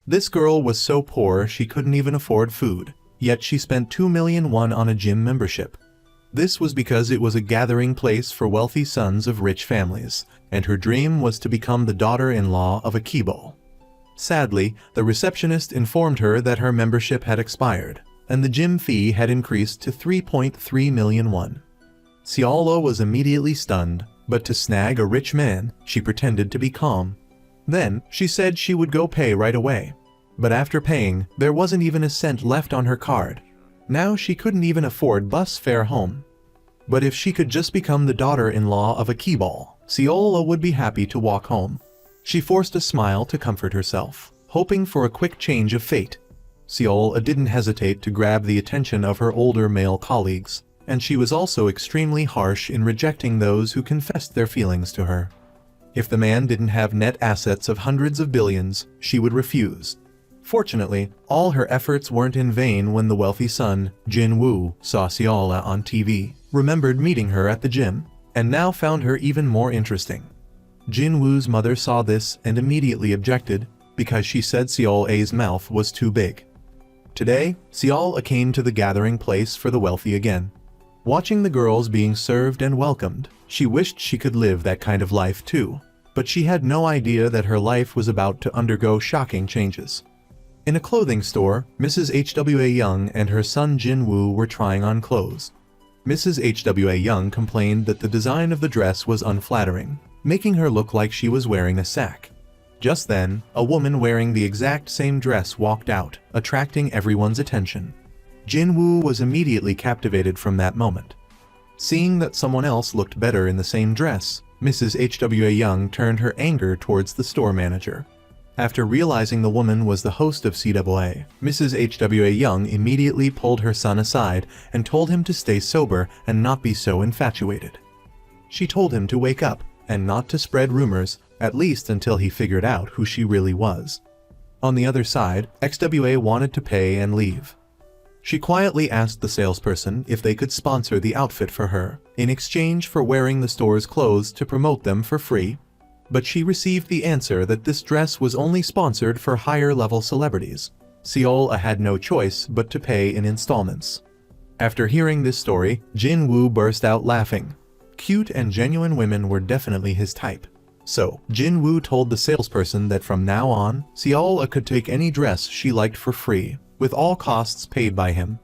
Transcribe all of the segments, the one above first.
This girl was so poor she couldn't even afford food, yet she spent 2 million won on a gym membership. This was because it was a gathering place for wealthy sons of rich families, and her dream was to become the daughter-in-law of a Kibol. Sadly, the receptionist informed her that her membership had expired, and the gym fee had increased to 3.3 million won. Seola was immediately stunned, but to snag a rich man, she pretended to be calm. Then, she said she would go pay right away. But after paying, there wasn't even a cent left on her card. Now she couldn't even afford bus fare home. But if she could just become the daughter-in-law of a Kibol, Seola would be happy to walk home. She forced a smile to comfort herself, hoping for a quick change of fate. Seola didn't hesitate to grab the attention of her older male colleagues, and she was also extremely harsh in rejecting those who confessed their feelings to her. If the man didn't have net assets of hundreds of billions, she would refuse. Fortunately, all her efforts weren't in vain when the wealthy son, Jin Woo, saw Seola on TV, remembered meeting her at the gym, and now found her even more interesting. Jin Woo's mother saw this and immediately objected, because she said Seola's mouth was too big. Today, Seola came to the gathering place for the wealthy again. Watching the girls being served and welcomed, she wished she could live that kind of life too, but she had no idea that her life was about to undergo shocking changes. In a clothing store, Mrs. Hwa Young and her son Jin Woo were trying on clothes. Mrs. Hwa Young complained that the design of the dress was unflattering, making her look like she was wearing a sack. Just then, a woman wearing the exact same dress walked out, attracting everyone's attention. Jin Woo was immediately captivated from that moment. Seeing that someone else looked better in the same dress, Mrs. Hwa Young turned her anger towards the store manager. After realizing the woman was the host of CWA, Mrs. Hwa Young immediately pulled her son aside and told him to stay sober and not be so infatuated. She told him to wake up and not to spread rumors, at least until he figured out who she really was. On the other side, XWA wanted to pay and leave. She quietly asked the salesperson if they could sponsor the outfit for her, in exchange for wearing the store's clothes to promote them for free. But she received the answer that this dress was only sponsored for higher-level celebrities. Seola had no choice but to pay in installments. After hearing this story, Jin Woo burst out laughing. Cute and genuine women were definitely his type. So, Jin Woo told the salesperson that from now on, Seola could take any dress she liked for free, with all costs paid by him.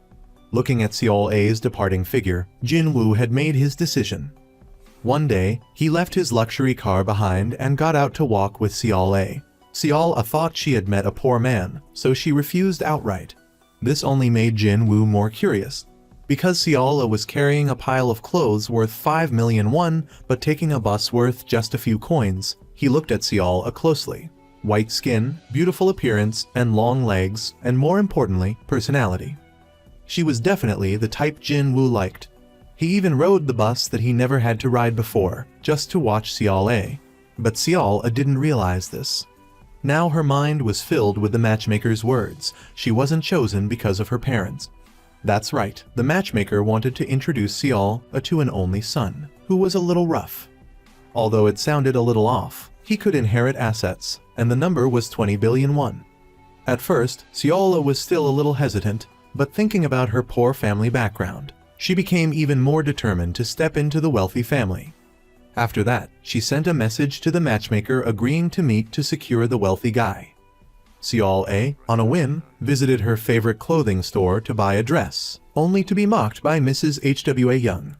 Looking at Seola's departing figure, Jin Woo had made his decision. One day, he left his luxury car behind and got out to walk with Seola. Seola thought she had met a poor man, so she refused outright. This only made Jin Woo more curious. Because Seola was carrying a pile of clothes worth 5 million won but taking a bus worth just a few coins, he looked at Seola closely. White skin, beautiful appearance, and long legs, and more importantly, personality. She was definitely the type Jin Woo liked. He even rode the bus that he never had to ride before, just to watch Seola. But Seola didn't realize this. Now her mind was filled with the matchmaker's words. She wasn't chosen because of her parents. That's right, the matchmaker wanted to introduce Seola to an only son, who was a little rough. Although it sounded a little off, he could inherit assets, and the number was 20 billion won. At first, Seola was still a little hesitant, but thinking about her poor family background, she became even more determined to step into the wealthy family. After that, she sent a message to the matchmaker agreeing to meet to secure the wealthy guy. Seola, on a whim, visited her favorite clothing store to buy a dress, only to be mocked by Mrs. Hwa Young.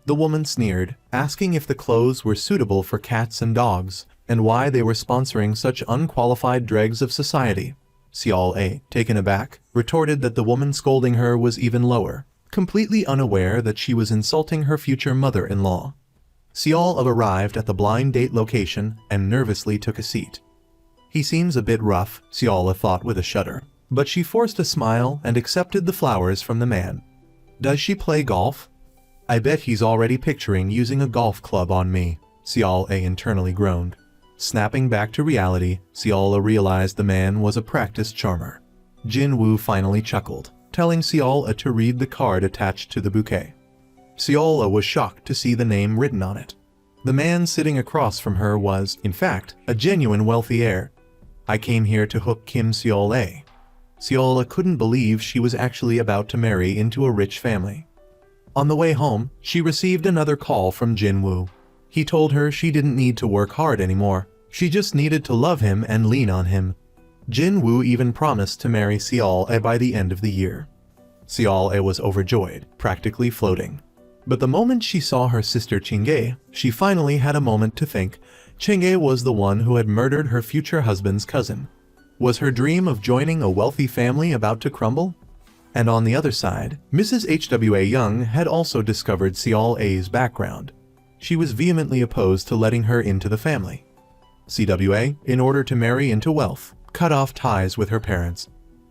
The woman sneered, asking if the clothes were suitable for cats and dogs, and why they were sponsoring such unqualified dregs of society. Seola, taken aback, retorted that the woman scolding her was even lower, completely unaware that she was insulting her future mother-in-law. Seola arrived at the blind date location and nervously took a seat. He seems a bit rough, Seola thought with a shudder, but she forced a smile and accepted the flowers from the man. Does she play golf? I bet he's already picturing using a golf club on me, Seola internally groaned. Snapping back to reality, Seola realized the man was a practiced charmer. Jin Woo finally chuckled, telling Seola to read the card attached to the bouquet. Seola was shocked to see the name written on it. The man sitting across from her was, in fact, a genuine wealthy heir. I came here to hook Kim Seol-ae. Seol-ae couldn't believe she was actually about to marry into a rich family. On the way home, she received another call from Jin-woo. He told her she didn't need to work hard anymore, she just needed to love him and lean on him. Jin-woo even promised to marry Seol-ae by the end of the year. Seol-ae was overjoyed, practically floating. But the moment she saw her sister Ching-ae, she finally had a moment to think. Ching-ae was the one who had murdered her future husband's cousin. Was her dream of joining a wealthy family about to crumble? And on the other side, Mrs. Hwa Young had also discovered Seol-ae's background. She was vehemently opposed to letting her into the family. CWA, in order to marry into wealth, cut off ties with her parents.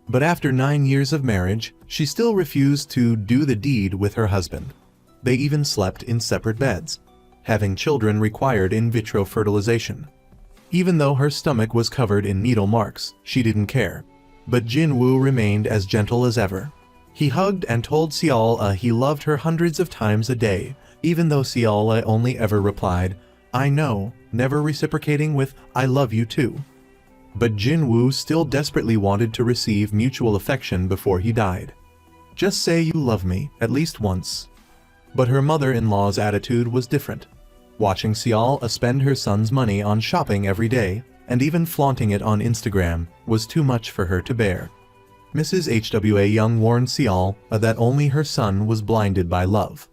But after 9 years of marriage, she still refused to do the deed with her husband. They even slept in separate beds. Having children required in vitro fertilization. Even though her stomach was covered in needle marks, she didn't care. But Jin-woo remained as gentle as ever. He hugged and told Seol-ae he loved her hundreds of times a day, even though Seol-ae only ever replied, "I know," never reciprocating with, "I love you too." But Jin-woo still desperately wanted to receive mutual affection before he died. Just say you love me, at least once. But her mother-in-law's attitude was different. Watching Seol-ae spend her son's money on shopping every day, and even flaunting it on Instagram, was too much for her to bear. Mrs. Hwa Young warned Seol-ae that only her son was blinded by love.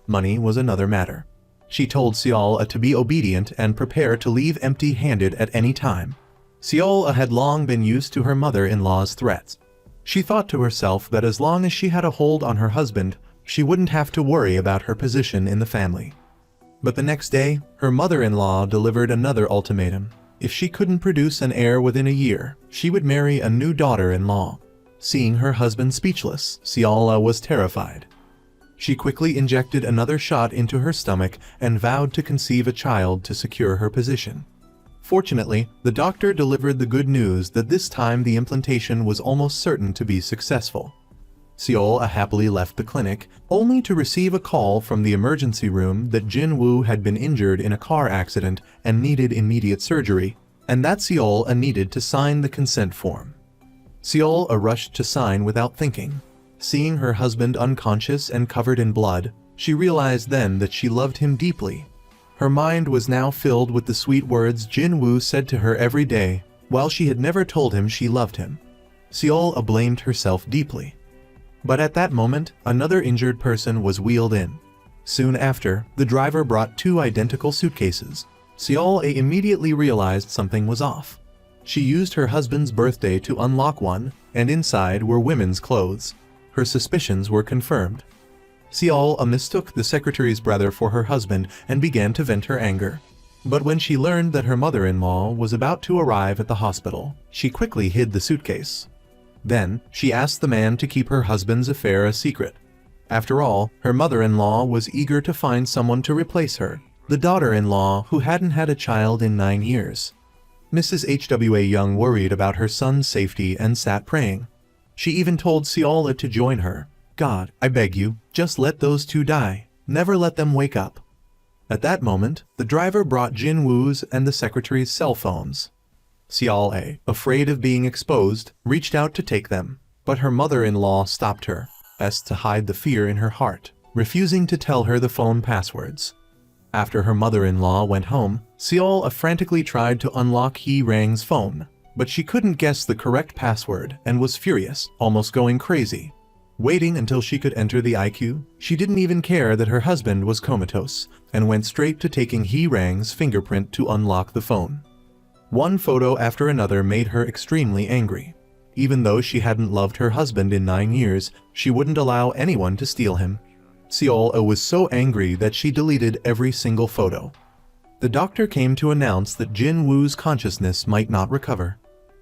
Money was another matter. She told Seol-ae to be obedient and prepare to leave empty-handed at any time. Seol-ae had long been used to her mother-in-law's threats. She thought to herself that as long as she had a hold on her husband, she wouldn't have to worry about her position in the family. But the next day, her mother-in-law delivered another ultimatum. If she couldn't produce an heir within a year, she would marry a new daughter-in-law. Seeing her husband speechless, Seol-ae was terrified. She quickly injected another shot into her stomach and vowed to conceive a child to secure her position. Fortunately, the doctor delivered the good news that this time the implantation was almost certain to be successful. Seol-ae happily left the clinic, only to receive a call from the emergency room that Jin-woo had been injured in a car accident and needed immediate surgery, and that Seol-ae needed to sign the consent form. Seol-ae rushed to sign without thinking. Seeing her husband unconscious and covered in blood, she realized then that she loved him deeply. Her mind was now filled with the sweet words Jin-woo said to her every day, while she had never told him she loved him. Seol-ae blamed herself deeply. But at that moment, another injured person was wheeled in. Soon after, the driver brought 2 identical suitcases. Seol-ae immediately realized something was off. She used her husband's birthday to unlock one, and inside were women's clothes. Her suspicions were confirmed. Seol-ae mistook the secretary's brother for her husband and began to vent her anger. But when she learned that her mother-in-law was about to arrive at the hospital, she quickly hid the suitcase. Then, she asked the man to keep her husband's affair a secret. After all, her mother-in-law was eager to find someone to replace her, the daughter-in-law who hadn't had a child in 9 years. Mrs. Hwa Young worried about her son's safety and sat praying. She even told Seol-ae to join her. "God, I beg you, just let those 2 die. Never let them wake up." At that moment, the driver brought Jin-woo's and the secretary's cell phones. Seol-ae, afraid of being exposed, reached out to take them, but her mother-in-law stopped her, as to hide the fear in her heart, refusing to tell her the phone passwords. After her mother-in-law went home, Seol-ae frantically tried to unlock Hee-rang's phone, but she couldn't guess the correct password and was furious, almost going crazy. Waiting until she could enter the IQ, she didn't even care that her husband was comatose, and went straight to taking Hee-rang's fingerprint to unlock the phone. One photo after another made her extremely angry. Even though she hadn't loved her husband in 9 years, she wouldn't allow anyone to steal him. Seol-ae was so angry that she deleted every single photo. The doctor came to announce that Jin-woo's consciousness might not recover.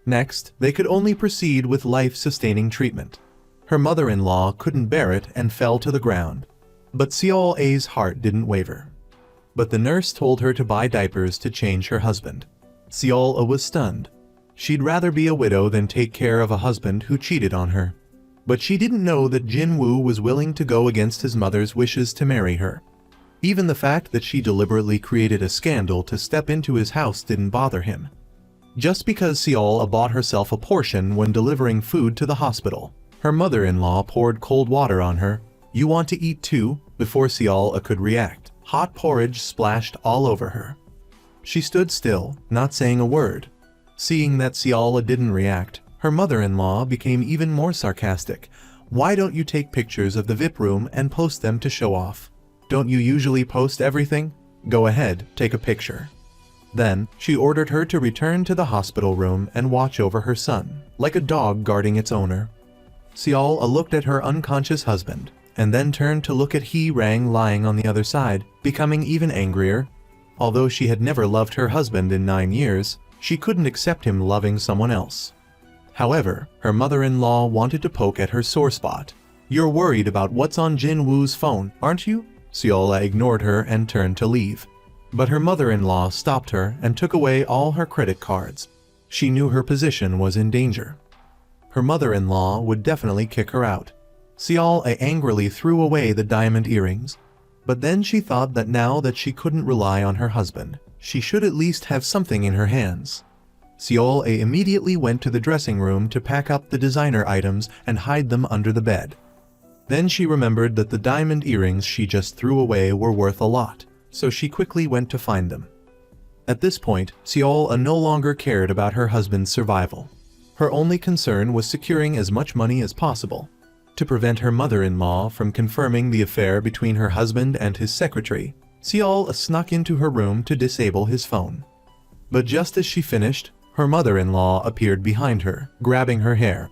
Next, they could only proceed with life-sustaining treatment. Her mother-in-law couldn't bear it and fell to the ground. But Seol-ae's heart didn't waver. But the nurse told her to buy diapers to change her husband. Seol-ae was stunned. She'd rather be a widow than take care of a husband who cheated on her. But she didn't know that Jin-woo was willing to go against his mother's wishes to marry her. Even the fact that she deliberately created a scandal to step into his house didn't bother him. just because Seol bought herself a portion when delivering food to the hospital. Her mother-in-law poured cold water on her. "You want to eat too?" Before Seol could react, hot porridge splashed all over her. She stood still, not saying a word. Seeing that Seol didn't react, her mother-in-law became even more sarcastic. "Why don't you take pictures of the VIP room and post them to show off? Don't you usually post everything? Go ahead, take a picture." Then, she ordered her to return to the hospital room and watch over her son, like a dog guarding its owner. Seol looked at her unconscious husband, and then turned to look at Hee Rang lying on the other side, becoming even angrier. Although she had never loved her husband in 9 years, she couldn't accept him loving someone else. However, her mother-in-law wanted to poke at her sore spot. "You're worried about what's on Jin Woo's phone, aren't you?" Seol ignored her and turned to leave. But her mother-in-law stopped her and took away all her credit cards. She knew her position was in danger. Her mother-in-law would definitely kick her out. Seol angrily threw away the diamond earrings. But then she thought that now that she couldn't rely on her husband, she should at least have something in her hands. Seol immediately went to the dressing room to pack up the designer items and hide them under the bed. Then she remembered that the diamond earrings she just threw away were worth a lot, so she quickly went to find them. At this point, Seol no longer cared about her husband's survival. Her only concern was securing as much money as possible. To prevent her mother-in-law from confirming the affair between her husband and his secretary, Seol snuck into her room to disable his phone. But just as she finished, her mother-in-law appeared behind her, grabbing her hair.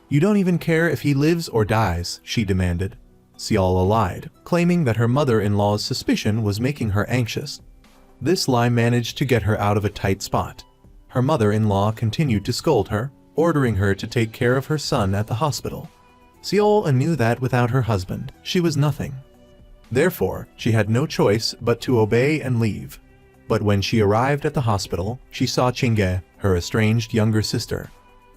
"You don't even care if he lives or dies," she demanded. Seol lied, claiming that her mother-in-law's suspicion was making her anxious. This lie managed to get her out of a tight spot. Her mother-in-law continued to scold her, ordering her to take care of her son at the hospital. Seol knew that without her husband, she was nothing. Therefore, she had no choice but to obey and leave. But when she arrived at the hospital, she saw Chingge, her estranged younger sister.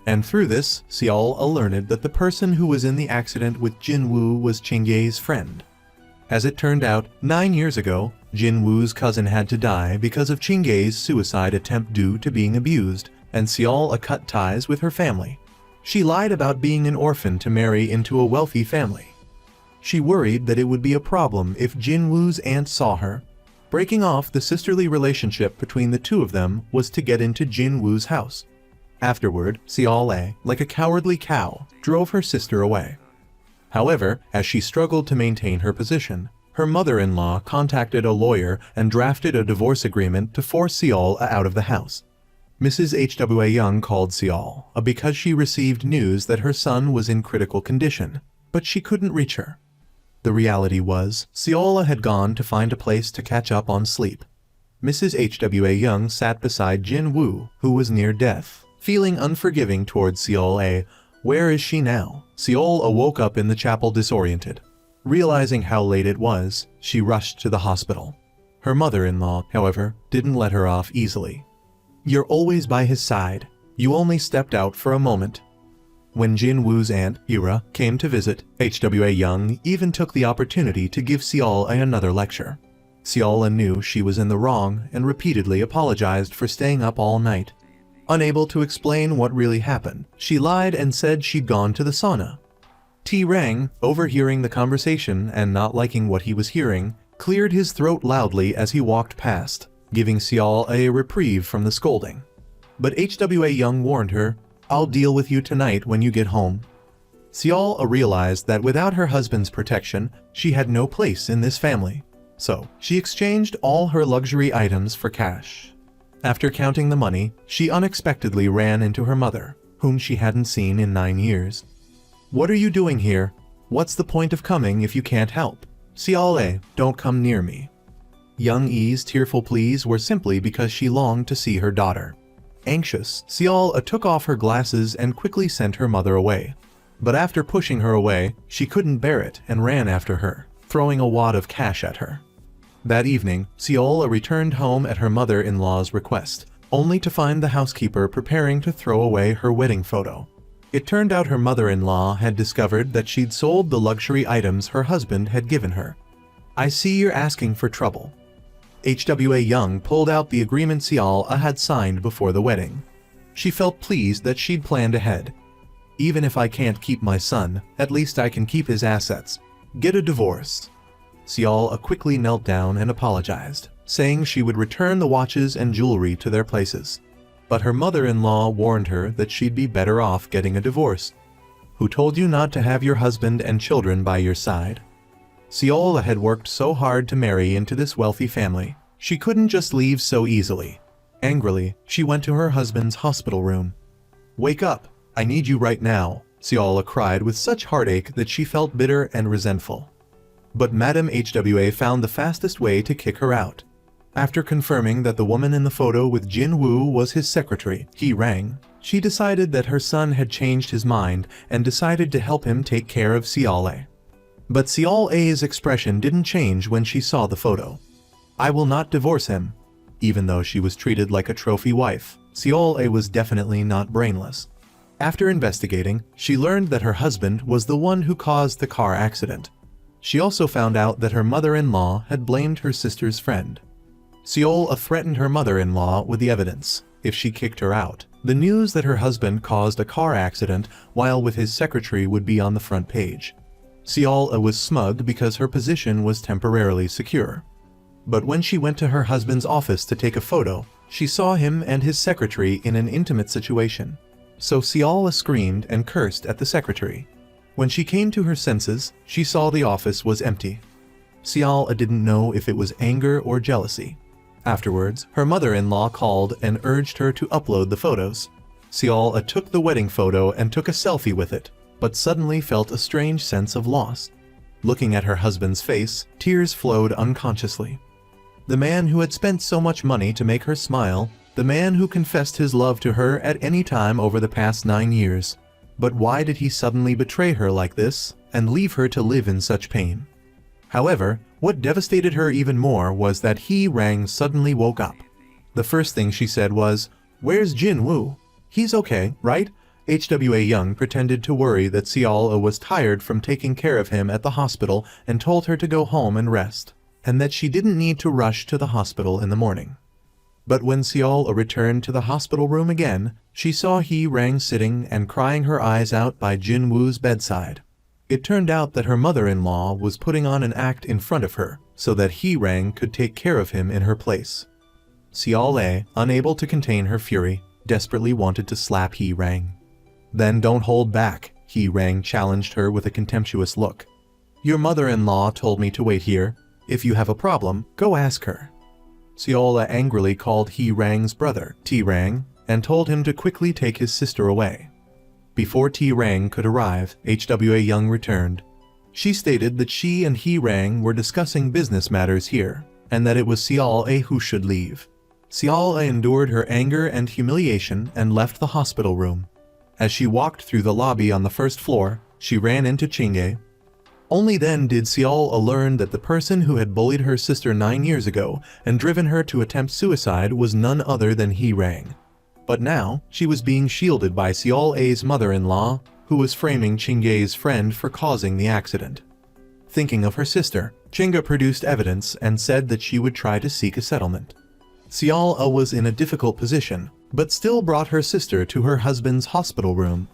And through this, Seol learned that the person who was in the accident with Jin Woo was Chingge's friend. As it turned out, 9 years ago, Jin Woo's cousin had to die because of Chingge's suicide attempt due to being abused, and Seol cut ties with her family. She lied about being an orphan to marry into a wealthy family. She worried that it would be a problem if Jin Woo's aunt saw her. Breaking off the sisterly relationship between the two of them was to get into Jin Woo's house. Afterward, Seol, like a cowardly cow, drove her sister away. However, as she struggled to maintain her position, her mother-in-law contacted a lawyer and drafted a divorce agreement to force Seol out of the house. Mrs. Hwa Young called Seol because she received news that her son was in critical condition, but she couldn't reach her. The reality was, Seol had gone to find a place to catch up on sleep. Mrs. Hwa Young sat beside Jin Woo, who was near death, feeling unforgiving towards Seol. Where is she now? Seol woke up in the chapel disoriented. Realizing how late it was, she rushed to the hospital. Her mother-in-law, however, didn't let her off easily. "You're always by his side. You only stepped out for a moment." When Jin Woo's aunt, Ira, came to visit, Hwa Young even took the opportunity to give Seol another lecture. Seol knew she was in the wrong and repeatedly apologized for staying up all night. Unable to explain what really happened, she lied and said she'd gone to the sauna. T. Rang, overhearing the conversation and not liking what he was hearing, cleared his throat loudly as he walked past, giving Seol a reprieve from the scolding. But Hwa Young warned her, "I'll deal with you tonight when you get home." Seol realized that without her husband's protection, she had no place in this family. So, she exchanged all her luxury items for cash. After counting the money, she unexpectedly ran into her mother, whom she hadn't seen in 9 years. "What are you doing here? What's the point of coming if you can't help? Seol, don't come near me." Young E's tearful pleas were simply because she longed to see her daughter. Anxious, Seol took off her glasses and quickly sent her mother away. But after pushing her away, she couldn't bear it and ran after her, throwing a wad of cash at her. That evening, Seol returned home at her mother-in-law's request, only to find the housekeeper preparing to throw away her wedding photo. It turned out her mother-in-law had discovered that she'd sold the luxury items her husband had given her. "I see you're asking for trouble." Hwa Young pulled out the agreement Seol had signed before the wedding. She felt pleased that she'd planned ahead. Even if I can't keep my son, at least I can keep his assets. Get a divorce. Seol quickly knelt down and apologized, saying she would return the watches and jewelry to their places. But her mother-in-law warned her that she'd be better off getting a divorce. Who told you not to have your husband and children by your side? Seol had worked so hard to marry into this wealthy family. She couldn't just leave so easily. Angrily, she went to her husband's hospital room. Wake up, I need you right now, Seol cried with such heartache that she felt bitter and resentful. But Madame HWA found the fastest way to kick her out. After confirming that the woman in the photo with Jin Woo was his secretary, Hee Rang, she decided that her son had changed his mind and decided to help him take care of Seol. But Seol's expression didn't change when she saw the photo. I will not divorce him. Even though she was treated like a trophy wife, Seol was definitely not brainless. After investigating, she learned that her husband was the one who caused the car accident. She also found out that her mother-in-law had blamed her sister's friend. Seol threatened her mother-in-law with the evidence if she kicked her out. The news that her husband caused a car accident while with his secretary would be on the front page. Seol was smug because her position was temporarily secure. But when she went to her husband's office to take a photo, she saw him and his secretary in an intimate situation. So Seol screamed and cursed at the secretary. When she came to her senses, she saw the office was empty. Seol didn't know if it was anger or jealousy. Afterwards, her mother-in-law called and urged her to upload the photos. Seol took the wedding photo and took a selfie with it, but suddenly felt a strange sense of loss. Looking at her husband's face, tears flowed unconsciously. The man who had spent so much money to make her smile, the man who confessed his love to her at any time over the past 9 years. But why did he suddenly betray her like this and leave her to live in such pain? However, what devastated her even more was that Hee Rang suddenly woke up. The first thing she said was, "Where's Jin Woo? He's okay, right?" HWA Young pretended to worry that Seol was tired from taking care of him at the hospital and told her to go home and rest, and that she didn't need to rush to the hospital in the morning. But when Seol returned to the hospital room again, she saw Hee Rang sitting and crying her eyes out by Jin Woo's bedside. It turned out that her mother-in-law was putting on an act in front of her so that Hee Rang could take care of him in her place. Seol, unable to contain her fury, desperately wanted to slap Hee Rang. Then don't hold back, Hee Rang challenged her with a contemptuous look. Your mother-in-law told me to wait here. If you have a problem, go ask her. Seol angrily called Hee Rang's brother, T Rang, and told him to quickly take his sister away. Before T Rang could arrive, HWA Young returned. She stated that she and Hee Rang were discussing business matters here, and that it was Seol who should leave. Seol endured her anger and humiliation and left the hospital room. As she walked through the lobby on the first floor, she ran into Chingye. Only then did Seol learn that the person who had bullied her sister 9 years ago and driven her to attempt suicide was none other than Hee Rang. But now, she was being shielded by Seol's mother-in-law, who was framing Chingye's friend for causing the accident. Thinking of her sister, Chingye produced evidence and said that she would try to seek a settlement. Seol was in a difficult position, but still brought her sister to her husband's hospital room.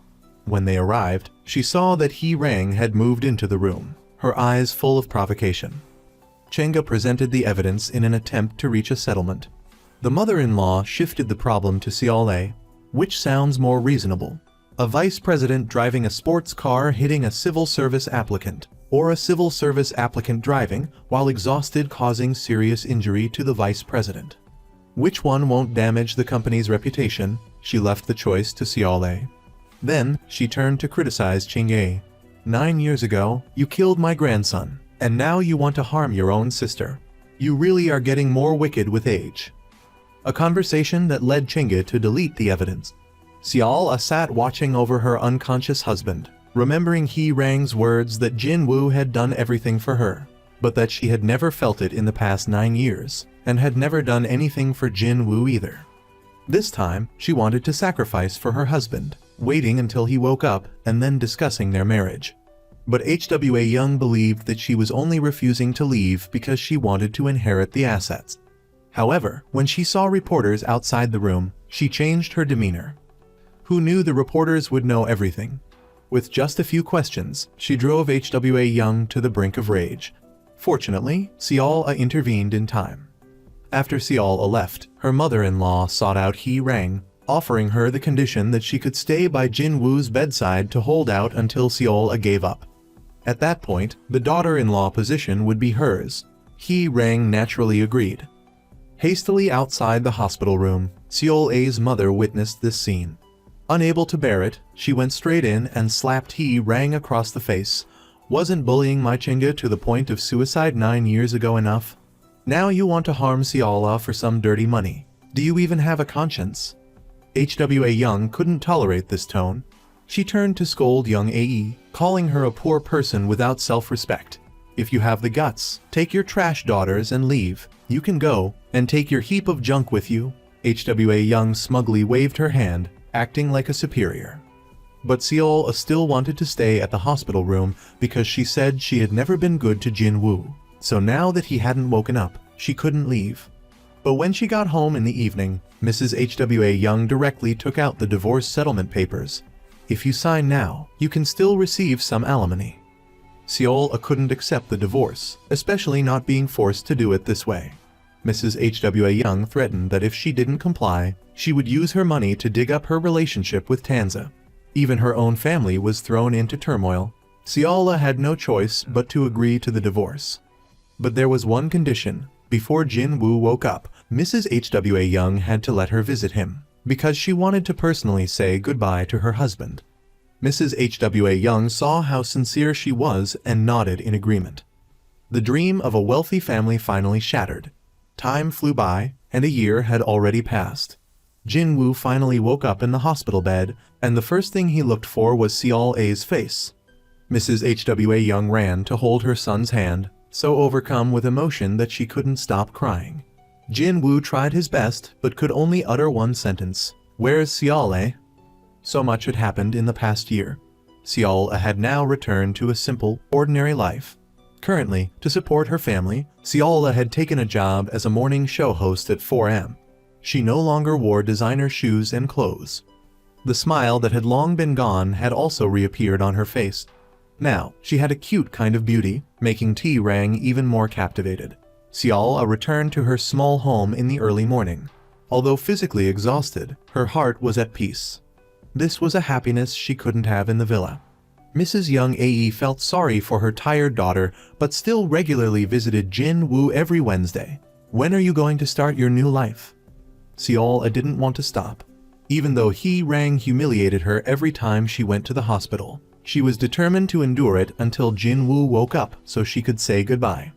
When they arrived, she saw that Hee Rang had moved into the room, her eyes full of provocation. Chingye presented the evidence in an attempt to reach a settlement. The mother-in-law shifted the problem to Seol, which sounds more reasonable. A vice president driving a sports car hitting a civil service applicant, or a civil service applicant driving while exhausted causing serious injury to the vice president. Which one won't damage the company's reputation? She left the choice to Seol. Then, she turned to criticize Chingye. 9 years ago, you killed my grandson, and now you want to harm your own sister. You really are getting more wicked with age. A conversation that led Chingye to delete the evidence. Seol sat watching over her unconscious husband, remembering Hee Rang's words that Jin Woo had done everything for her, but that she had never felt it in the past 9 years, and had never done anything for Jin Woo either. This time, she wanted to sacrifice for her husband, waiting until he woke up and then discussing their marriage. But HWA Young believed that she was only refusing to leave because she wanted to inherit the assets. However, when she saw reporters outside the room, she changed her demeanor. who knew the reporters would know everything. With just a few questions, she drove HWA Young to the brink of rage. Fortunately, Seol-a intervened in time. After Seol-a left, her mother-in-law sought out Hee Rang, offering her the condition that she could stay by Jin Woo's bedside to hold out until Seol-a gave up. At that point, the daughter-in-law position would be hers. Hee Rang naturally agreed. Hastily outside the hospital room, Seol-a's mother witnessed this scene. Unable to bear it, she went straight in and slapped Hee Rang across the face. Wasn't bullying my Chinga to the point of suicide 9 years ago enough? Now you want to harm Seol-a for some dirty money. Do you even have a conscience? HWA Young couldn't tolerate this tone. She turned to scold young AE, calling her a poor person without self-respect. If you have the guts, take your trash daughters and leave. You can go, and take your heap of junk with you. HWA Young smugly waved her hand, acting like a superior. But Seol-a still wanted to stay at the hospital room because she said she had never been good to Jin Woo. So now that he hadn't woken up, she couldn't leave. But when she got home in the evening, Mrs. HWA Young directly took out the divorce settlement papers. If you sign now, you can still receive some alimony. Seol-a couldn't accept the divorce, especially not being forced to do it this way. Mrs. HWA Young threatened that if she didn't comply, she would use her money to dig up her relationship with Tanza. Even her own family was thrown into turmoil. Seol-a had no choice but to agree to the divorce. But there was one condition. Before Jin Woo woke up, Mrs. HWA Young had to let her visit him, because she wanted to personally say goodbye to her husband. Mrs. HWA Young saw how sincere she was and nodded in agreement. The dream of a wealthy family finally shattered. Time flew by, and a year had already passed. Jin Woo finally woke up in the hospital bed, and the first thing he looked for was Seol-a's face. Mrs. HWA Young ran to hold her son's hand, so overcome with emotion that she couldn't stop crying. Jin Woo tried his best, but could only utter one sentence. "Where's Seol-a?" So much had happened in the past year. Seol-a had now returned to a simple, ordinary life. Currently, to support her family, Seol-a had taken a job as a morning show host at 4am. She no longer wore designer shoes and clothes. The smile that had long been gone had also reappeared on her face. Now, she had a cute kind of beauty, making Hee Rang even more captivated. Seol-a returned to her small home in the early morning. Although physically exhausted, her heart was at peace. This was a happiness she couldn't have in the villa. Mrs. Young AE felt sorry for her tired daughter, but still regularly visited Jin Woo every Wednesday. "When are you going to start your new life?" Seol-a didn't want to stop. Even though Hee Rang humiliated her every time she went to the hospital, she was determined to endure it until Jin Woo woke up so she could say goodbye.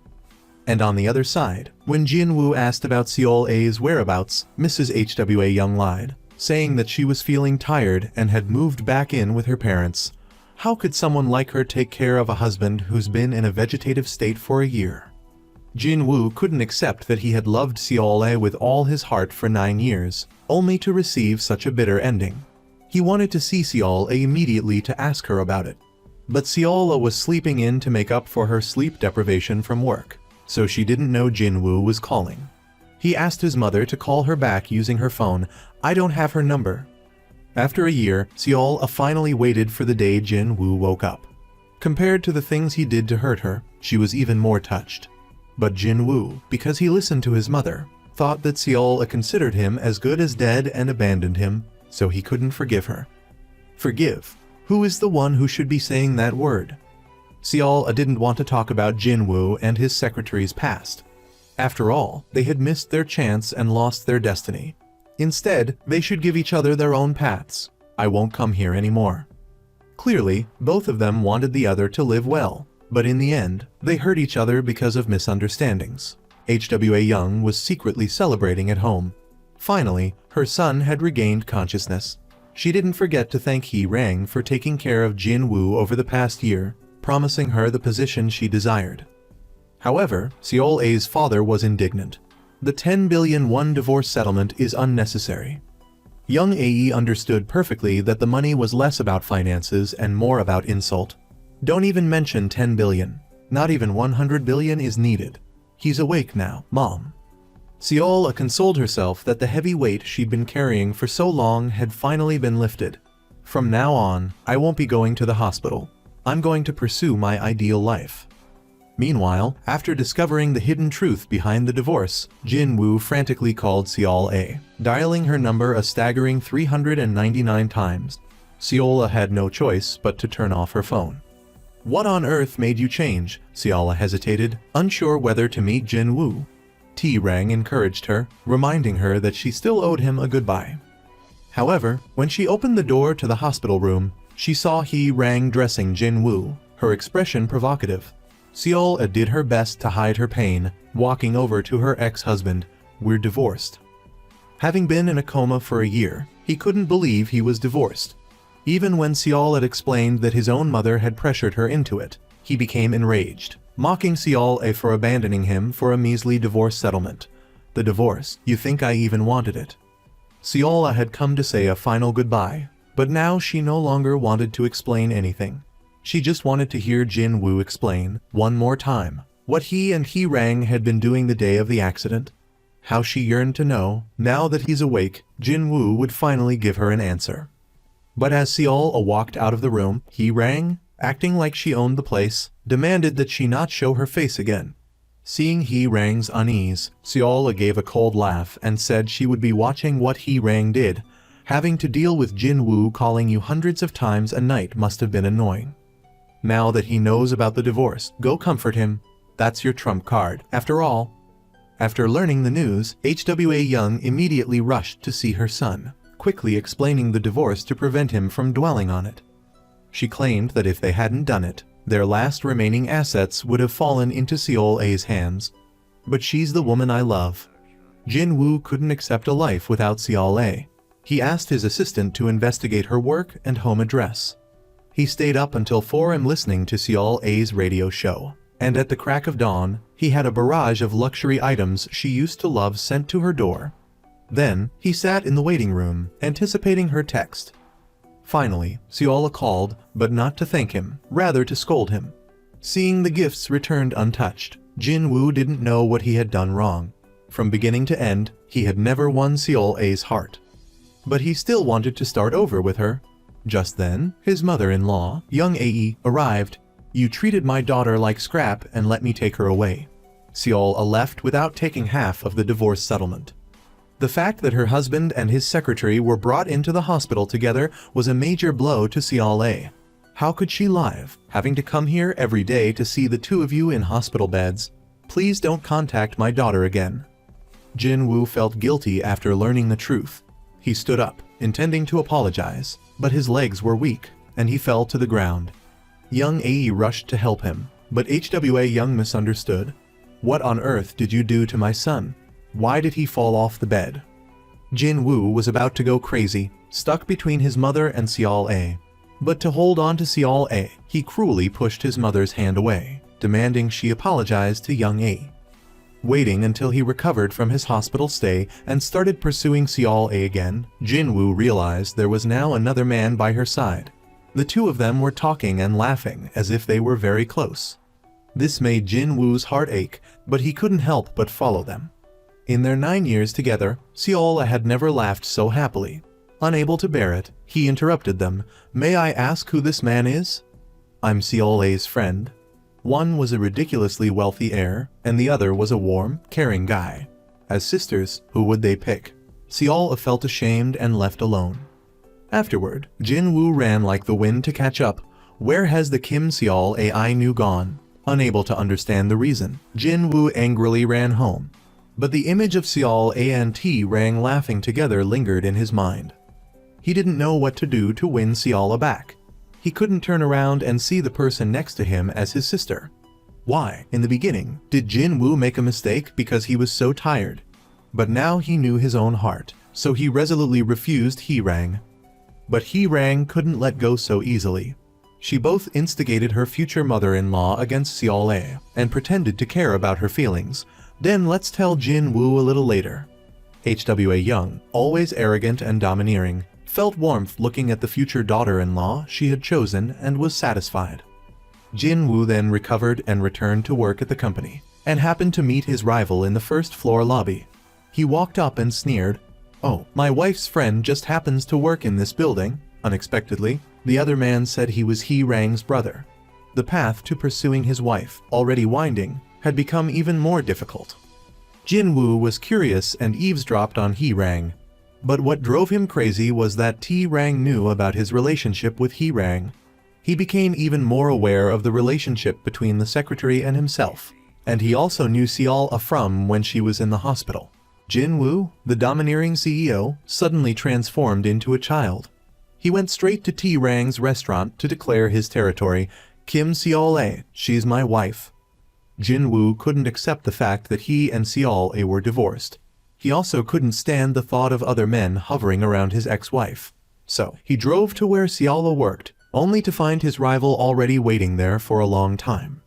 And on the other side, when Jin Woo asked about Seol-a's whereabouts, Mrs. HWA Young lied, saying that she was feeling tired and had moved back in with her parents. How could someone like her take care of a husband who's been in a vegetative state for a year? Jin Woo couldn't accept that he had loved Seol-a with all his heart for 9 years, only to receive such a bitter ending. He wanted to see Seol-a immediately to ask her about it. But Seol-a was sleeping in to make up for her sleep deprivation from work, so she didn't know Jin Woo was calling. He asked his mother to call her back using her phone. "I don't have her number." After a year, Seol-a finally waited for the day Jin Woo woke up. Compared to the things he did to hurt her, she was even more touched. But Jin Woo, because he listened to his mother, thought that Seol-a considered him as good as dead and abandoned him, so he couldn't forgive her. Forgive? Who is the one who should be saying that word? Seol-a didn't want to talk about Jin Woo and his secretary's past. After all, they had missed their chance and lost their destiny. Instead, they should give each other their own paths. "I won't come here anymore." Clearly, both of them wanted the other to live well, but in the end, they hurt each other because of misunderstandings. HWA Young was secretly celebrating at home. Finally, her son had regained consciousness. She didn't forget to thank Hee Rang for taking care of Jin Woo over the past year, promising her the position she desired. However, Seol-a's father was indignant. The 10 billion won divorce settlement is unnecessary. Young AE understood perfectly that the money was less about finances and more about insult. Don't even mention 10 billion. Not even 100 billion is needed. He's awake now, Mom. Seola consoled herself that the heavy weight she'd been carrying for so long had finally been lifted. From now on, I won't be going to the hospital. I'm going to pursue my ideal life. Meanwhile, after discovering the hidden truth behind the divorce, Jin Woo frantically called Seola, dialing her number a staggering 399 times. Seola had no choice but to turn off her phone. What on earth made you change? Seola hesitated, unsure whether to meet Jin Woo. Rang encouraged her, reminding her that she still owed him a goodbye. However, when she opened the door to the hospital room, she saw Rang dressing Jin Woo, her expression provocative. Seola did her best to hide her pain, walking over to her ex-husband. We're divorced. Having been in a coma for a year, he couldn't believe he was divorced. Even when Seola had explained that his own mother had pressured her into it, he became enraged, mocking Seola for abandoning him for a measly divorce settlement. The divorce, you think I even wanted it? Seola had come to say a final goodbye, but now she no longer wanted to explain anything. She just wanted to hear Jin Woo explain, one more time, what he and Rang had been doing the day of the accident. How she yearned to know, now that he's awake, Jin Woo would finally give her an answer. But as Seola walked out of the room, Rang, acting like she owned the place, demanded that she not show her face again. Seeing Rang's unease, Seola gave a cold laugh and said she would be watching what Rang did. Having to deal with Jin Woo calling you hundreds of times a night must have been annoying. Now that he knows about the divorce, go comfort him. That's your trump card, after all. After learning the news, Hwa Young immediately rushed to see her son, quickly explaining the divorce to prevent him from dwelling on it. She claimed that if they hadn't done it, their last remaining assets would have fallen into Seola's hands. But she's the woman I love. Jin Woo couldn't accept a life without Seola. He asked his assistant to investigate her work and home address. He stayed up until 4 a.m. listening to Seola's radio show, and at the crack of dawn, he had a barrage of luxury items she used to love sent to her door. Then, he sat in the waiting room, anticipating her text. Finally, Seola called, but not to thank him, rather to scold him. Seeing the gifts returned untouched, Jin Woo didn't know what he had done wrong. From beginning to end, he had never won Seola's heart. But he still wanted to start over with her. Just then, his mother-in-law, Young Ae, arrived. You treated my daughter like scrap and let me take her away. Seola left without taking half of the divorce settlement. The fact that her husband and his secretary were brought into the hospital together was a major blow to Seola. How could she live, having to come here every day to see the two of you in hospital beds? Please don't contact my daughter again. Jin Woo felt guilty after learning the truth. He stood up, intending to apologize, but his legs were weak, and he fell to the ground. Young Ae rushed to help him, but Hwa Young misunderstood. What on earth did you do to my son? Why did he fall off the bed? Jin Woo was about to go crazy, stuck between his mother and Seola. But to hold on to Seola, he cruelly pushed his mother's hand away, demanding she apologize to Young Ae. Waiting until he recovered from his hospital stay and started pursuing Seola again, Jin Woo realized there was now another man by her side. The two of them were talking and laughing as if they were very close. This made Jin Woo's heart ache, but he couldn't help but follow them. In their 9 years together, Seola had never laughed so happily. Unable to bear it, he interrupted them. May I ask who this man is? I'm Seola's friend. One was a ridiculously wealthy heir, and the other was a warm, caring guy. As sisters, who would they pick? Seola felt ashamed and left alone. Afterward, Jin Woo ran like the wind to catch up. Where has the Kim Seola I knew gone? Unable to understand the reason, Jin Woo angrily ran home. But the image of Seola and Rang laughing together lingered in his mind. He didn't know what to do to win Seola back. He couldn't turn around and see the person next to him as his sister. Why, in the beginning, did Jin Woo make a mistake because he was so tired? But now he knew his own heart, so he resolutely refused Rang. But Rang couldn't let go so easily. She both instigated her future mother-in-law against Seola and pretended to care about her feelings. Then let's tell Jin Woo a little later. Hwa Young, always arrogant and domineering, felt warmth looking at the future daughter-in-law she had chosen and was satisfied. Jin Woo then recovered and returned to work at the company, and happened to meet his rival in the first-floor lobby. He walked up and sneered. "Oh, my wife's friend just happens to work in this building." Unexpectedly, the other man said he was He Rang's brother. The path to pursuing his wife, already winding, had become even more difficult. Jin Woo was curious and eavesdropped on He Rang. But what drove him crazy was that T Rang knew about his relationship with He Rang. He became even more aware of the relationship between the secretary and himself, and he also knew Seol from when she was in the hospital. Jin Woo, the domineering CEO, suddenly transformed into a child. He went straight to T Rang's restaurant to declare his territory. "Kim Seol-ae, she's my wife." Jin Woo couldn't accept the fact that he and Seol-ae were divorced. He also couldn't stand the thought of other men hovering around his ex-wife. So, he drove to where Seol-ae worked, only to find his rival already waiting there for a long time.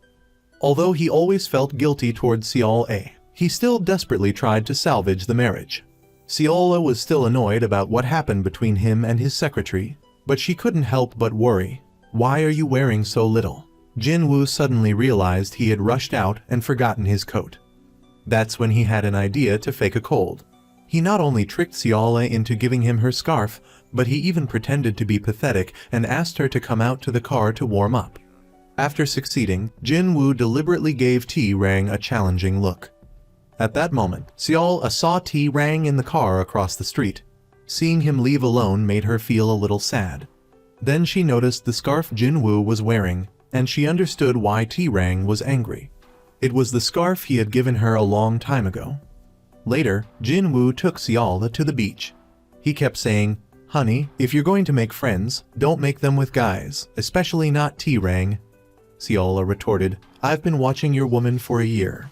Although he always felt guilty towards Seol-ae, he still desperately tried to salvage the marriage. Seol-ae was still annoyed about what happened between him and his secretary, but she couldn't help but worry. "Why are you wearing so little?" Jin Woo suddenly realized he had rushed out and forgotten his coat. That's when he had an idea to fake a cold. He not only tricked Seol-ae into giving him her scarf, but he even pretended to be pathetic and asked her to come out to the car to warm up. After succeeding, Jin Woo deliberately gave T Rang a challenging look. At that moment, Seol-ae saw T Rang in the car across the street. Seeing him leave alone made her feel a little sad. Then she noticed the scarf Jin Woo was wearing, and she understood why T Rang was angry. It was the scarf he had given her a long time ago. Later, Jin Woo took Seol-ae to the beach. He kept saying, "Honey, if you're going to make friends, don't make them with guys, especially not T Rang." Seol-ae retorted, "I've been watching your woman for a year.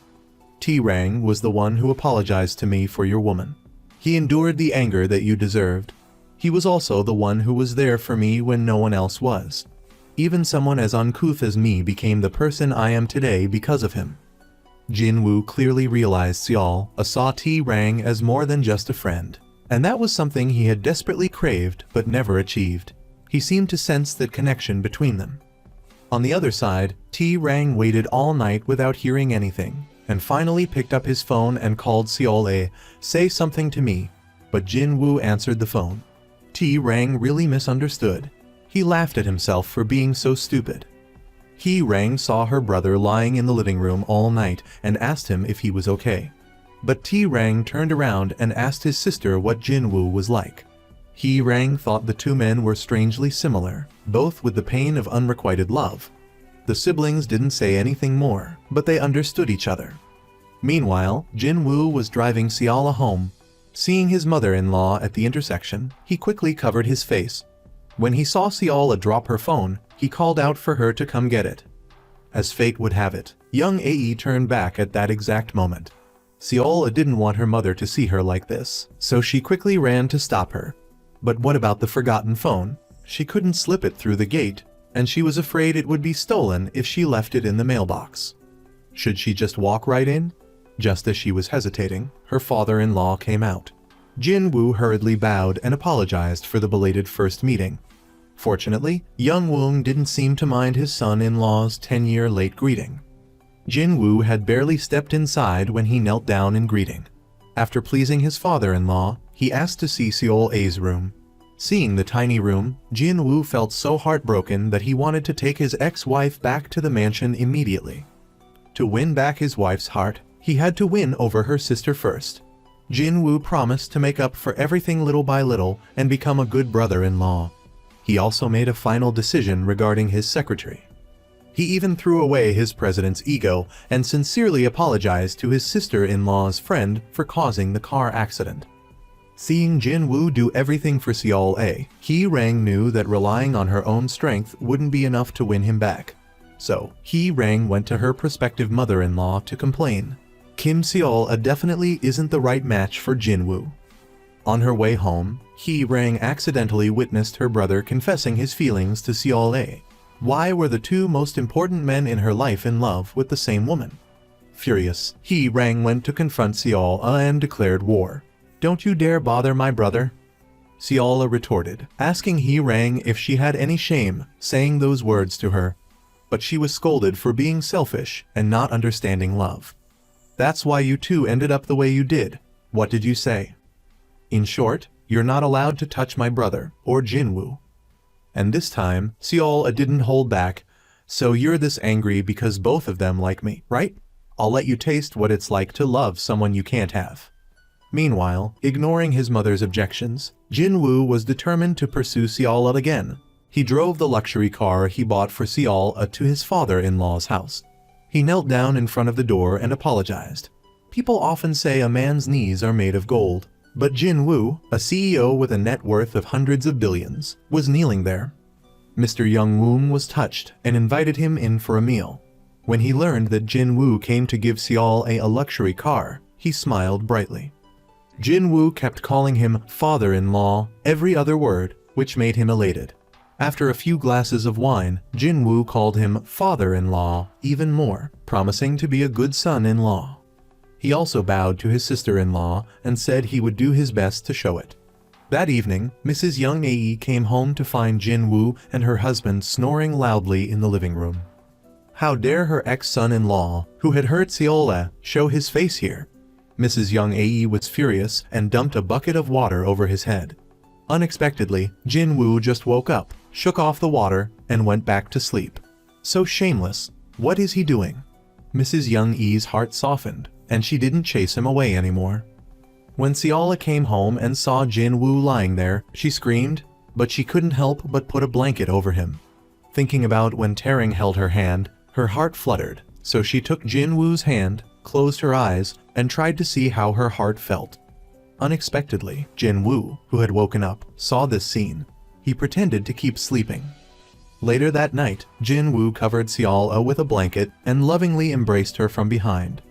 T Rang was the one who apologized to me for your woman. He endured the anger that you deserved. He was also the one who was there for me when no one else was. Even someone as uncouth as me became the person I am today because of him." Jin Woo clearly realized Seol-ae saw T Rang as more than just a friend, and that was something he had desperately craved but never achieved. He seemed to sense that connection between them. On the other side, T Rang waited all night without hearing anything, and finally picked up his phone and called Seol-ae, "Say something to me." But Jin Woo answered the phone. T Rang really misunderstood. He laughed at himself for being so stupid. He Rang saw her brother lying in the living room all night and asked him if he was okay. But T Rang turned around and asked his sister what Jin Woo was like. He Rang thought the two men were strangely similar, both with the pain of unrequited love. The siblings didn't say anything more, but they understood each other. Meanwhile, Jin Woo was driving Seol-ae home. Seeing his mother-in-law at the intersection, he quickly covered his face. When he saw Seol-ae drop her phone, he called out for her to come get it. As fate would have it, young Ae turned back at that exact moment. Seol-ae didn't want her mother to see her like this, so she quickly ran to stop her. But what about the forgotten phone? She couldn't slip it through the gate, and she was afraid it would be stolen if she left it in the mailbox. Should she just walk right in? Just as she was hesitating, her father-in-law came out. Jin Woo hurriedly bowed and apologized for the belated first meeting. Fortunately, young Woong didn't seem to mind his son-in-law's 10-year late greeting. Jin Woo had barely stepped inside when he knelt down in greeting. After pleasing his father-in-law, he asked to see Seol-ae's room. Seeing the tiny room, Jin Woo felt so heartbroken that he wanted to take his ex-wife back to the mansion immediately. To win back his wife's heart, he had to win over her sister first. Jin Woo promised to make up for everything little by little and become a good brother-in-law. He also made a final decision regarding his secretary. He even threw away his president's ego and sincerely apologized to his sister-in-law's friend for causing the car accident. Seeing Jin Woo do everything for Seol-ae, He Rang knew that relying on her own strength wouldn't be enough to win him back. So, He Rang went to her prospective mother-in-law to complain. Kim Seol-ae definitely isn't the right match for Jin Woo. On her way home, He Rang accidentally witnessed her brother confessing his feelings to Seol-ae. Why were the two most important men in her life in love with the same woman? Furious, He Rang went to confront Seol-ae and declared war. "Don't you dare bother my brother." Seol-ae retorted, asking He Rang if she had any shame saying those words to her. But she was scolded for being selfish and not understanding love. "That's why you two ended up the way you did. What did you say? In short, you're not allowed to touch my brother, or Jinwoo. And this time, Seol didn't hold back. So you're this angry because both of them like me, right? I'll let you taste what it's like to love someone you can't have. Meanwhile, ignoring his mother's objections, Jinwoo was determined to pursue Seol again. He drove the luxury car he bought for Seol to his father-in-law's house. He knelt down in front of the door and apologized. People often say a man's knees are made of gold, but Jinwoo, a CEO with a net worth of hundreds of billions, was kneeling there. Mr. Young-woon was touched and invited him in for a meal. When he learned that Jinwoo came to give Seol a luxury car, he smiled brightly. Jinwoo kept calling him father-in-law every other word, which made him elated. After a few glasses of wine, Jinwoo called him father-in-law even more, promising to be a good son-in-law. He also bowed to his sister-in-law and said he would do his best to show it. That evening, Mrs. Young Ae came home to find Jinwoo and her husband snoring loudly in the living room. How dare her ex-son-in-law, who had hurt Seol, show his face here? Mrs. Young Ae was furious and dumped a bucket of water over his head. Unexpectedly, Jinwoo just woke up, shook off the water, and went back to sleep. So shameless. What is he doing? Mrs. Young Ae's heart softened, and she didn't chase him away anymore. When Seol came home and saw Jinwoo lying there, she screamed, but she couldn't help but put a blanket over him. Thinking about when Taering held her hand, her heart fluttered, so she took Jinwoo's hand, closed her eyes, and tried to see how her heart felt. Unexpectedly, Jinwoo, who had woken up, saw this scene. He pretended to keep sleeping. Later that night, Jinwoo covered Seol with a blanket and lovingly embraced her from behind.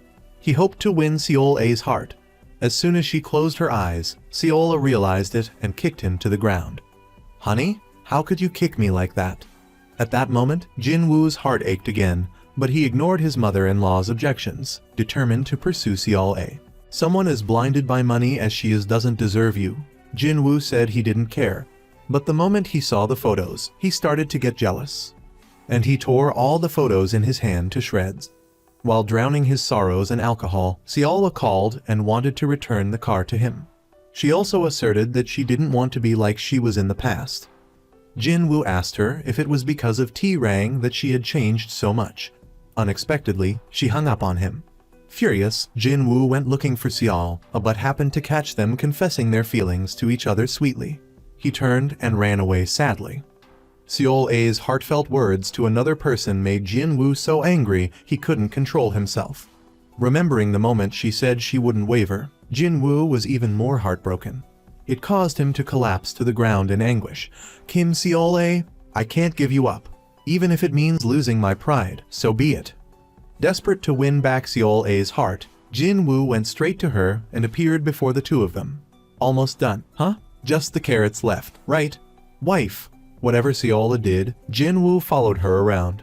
He hoped to win Seol's heart. As soon as she closed her eyes, Seol realized it and kicked him to the ground. "Honey, how could you kick me like that?" At that moment, Jinwoo's heart ached again, but he ignored his mother-in-law's objections, determined to pursue Seol. "Someone as blinded by money as she is doesn't deserve you." Jinwoo said he didn't care, but the moment he saw the photos, he started to get jealous. And he tore all the photos in his hand to shreds. While drowning his sorrows in alcohol, Seol called and wanted to return the car to him. She also asserted that she didn't want to be like she was in the past. Jinwoo asked her if it was because of Taering that she had changed so much. Unexpectedly, she hung up on him. Furious, Jinwoo went looking for Seol, but happened to catch them confessing their feelings to each other sweetly. He turned and ran away sadly. Seol's heartfelt words to another person made Jinwoo so angry he couldn't control himself. Remembering the moment she said she wouldn't waver, Jinwoo was even more heartbroken. It caused him to collapse to the ground in anguish. "Kim Seol, I can't give you up. Even if it means losing my pride, so be it." Desperate to win back Seol's heart, Jinwoo went straight to her and appeared before the two of them. "Almost done, huh? Just the carrots left, right? Wife." Whatever Seol did, Jinwoo followed her around.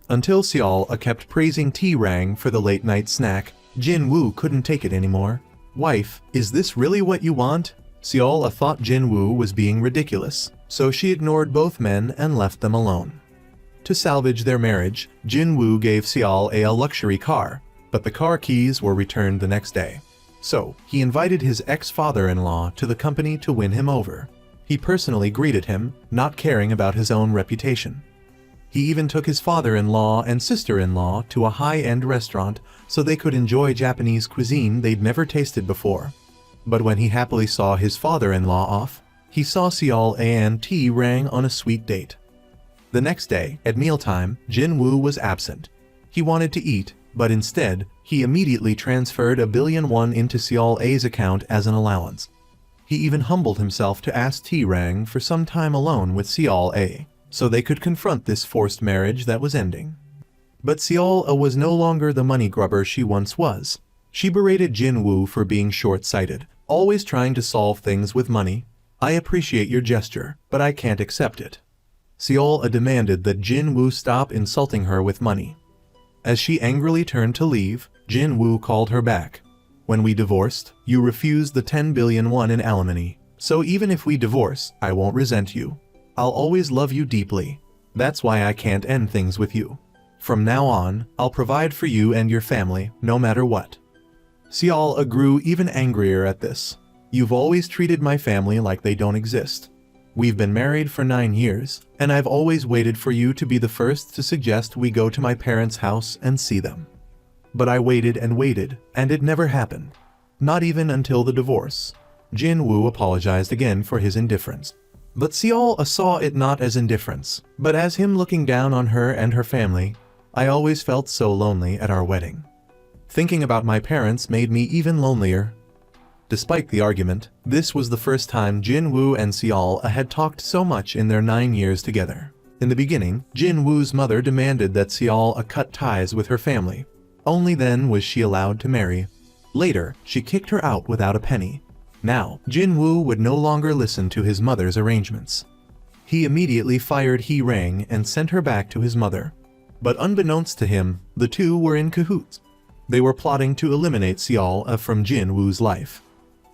Until Seol kept praising Taering for the late-night snack, Jinwoo couldn't take it anymore. "Wife, is this really what you want?" Seol thought Jinwoo was being ridiculous, so she ignored both men and left them alone. To salvage their marriage, Jinwoo gave Seol a luxury car, but the car keys were returned the next day. So, he invited his ex-father-in-law to the company to win him over. He personally greeted him, not caring about his own reputation. He even took his father-in-law and sister-in-law to a high-end restaurant so they could enjoy Japanese cuisine they'd never tasted before. But when he happily saw his father-in-law off, he saw Seol and Taering on a sweet date. The next day, at mealtime, Jinwoo was absent. He wanted to eat, but instead, he immediately transferred $1 billion into Seol's account as an allowance. He even humbled himself to ask Taering for some time alone with Seol, so they could confront this forced marriage that was ending. But Seol was no longer the money grubber she once was. She berated Jinwoo for being short-sighted, always trying to solve things with money. "I appreciate your gesture, but I can't accept it." Seol demanded that Jinwoo stop insulting her with money. As she angrily turned to leave, Jinwoo called her back. "When we divorced, you refused the 10 billion won in alimony. So even if we divorce, I won't resent you. I'll always love you deeply. That's why I can't end things with you. From now on, I'll provide for you and your family, no matter what." Seol grew even angrier at this. You've always treated my family like they don't exist. We've been married for 9 years, and I've always waited for you to be the first to suggest we go to my parents' house and see them. But I waited and waited, and it never happened. Not even until the divorce. Jin-woo apologized again for his indifference. But Seol saw it not as indifference, but as him looking down on her and her family. I always felt so lonely at our wedding. Thinking about my parents made me even lonelier. Despite the argument, this was the first time Jin-woo and Seol had talked so much in their 9 years together. In the beginning, Jin-woo's mother demanded that Seol cut ties with her family. Only then was she allowed to marry. Later, she kicked her out without a penny. Now, Jin-woo would no longer listen to his mother's arrangements. He immediately fired Hee-rang and sent her back to his mother. But unbeknownst to him, the two were in cahoots. They were plotting to eliminate Seol from Jin-woo's life.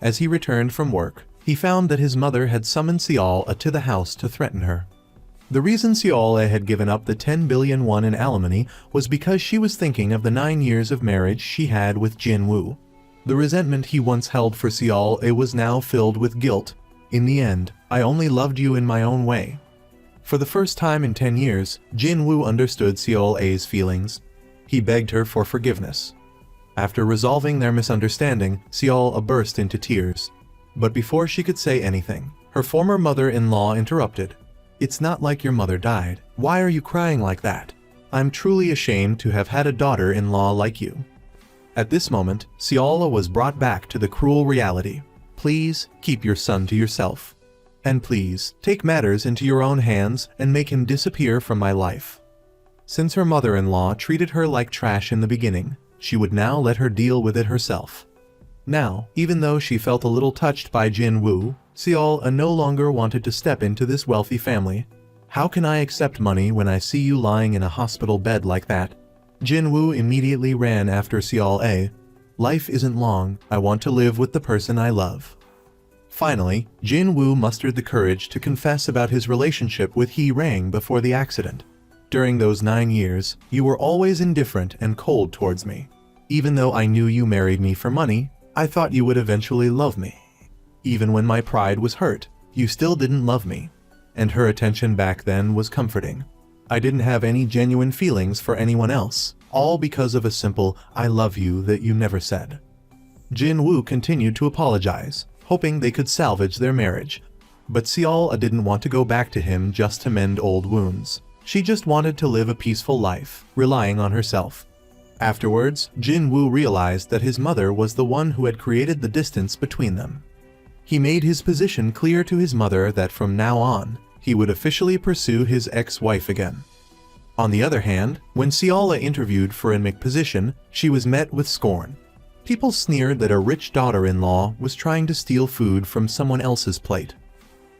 As he returned from work, he found that his mother had summoned Seol to the house to threaten her. The reason Seol had given up the 10 billion won in alimony was because she was thinking of the 9 years of marriage she had with Jin-woo. The resentment he once held for Seol was now filled with guilt. In the end, I only loved you in my own way. For the first time in 10 years, Jin-woo understood Seol's feelings. He begged her for forgiveness. After resolving their misunderstanding, Seol burst into tears. But before she could say anything, her former mother-in-law interrupted. It's not like your mother died. Why are you crying like that? I'm truly ashamed to have had a daughter-in-law like you. At this moment, Seol was brought back to the cruel reality. Please, keep your son to yourself. And please, take matters into your own hands and make him disappear from my life. Since her mother-in-law treated her like trash in the beginning, she would now let her deal with it herself. Now, even though she felt a little touched by Jin-woo, Seol no longer wanted to step into this wealthy family. How can I accept money when I see you lying in a hospital bed like that? Jin-woo immediately ran after Seol. Life isn't long, I want to live with the person I love. Finally, Jin-woo mustered the courage to confess about his relationship with Hee-rang before the accident. During those 9 years, you were always indifferent and cold towards me. Even though I knew you married me for money, I thought you would eventually love me. Even when my pride was hurt, you still didn't love me. And her attention back then was comforting. I didn't have any genuine feelings for anyone else, all because of a simple "I love you" that you never said. Jin-woo continued to apologize, hoping they could salvage their marriage. But Seol didn't want to go back to him just to mend old wounds. She just wanted to live a peaceful life, relying on herself. Afterwards, Jin-woo realized that his mother was the one who had created the distance between them. He made his position clear to his mother that from now on, he would officially pursue his ex-wife again. On the other hand, when Seol interviewed for a MIC position, she was met with scorn. People sneered that a rich daughter-in-law was trying to steal food from someone else's plate.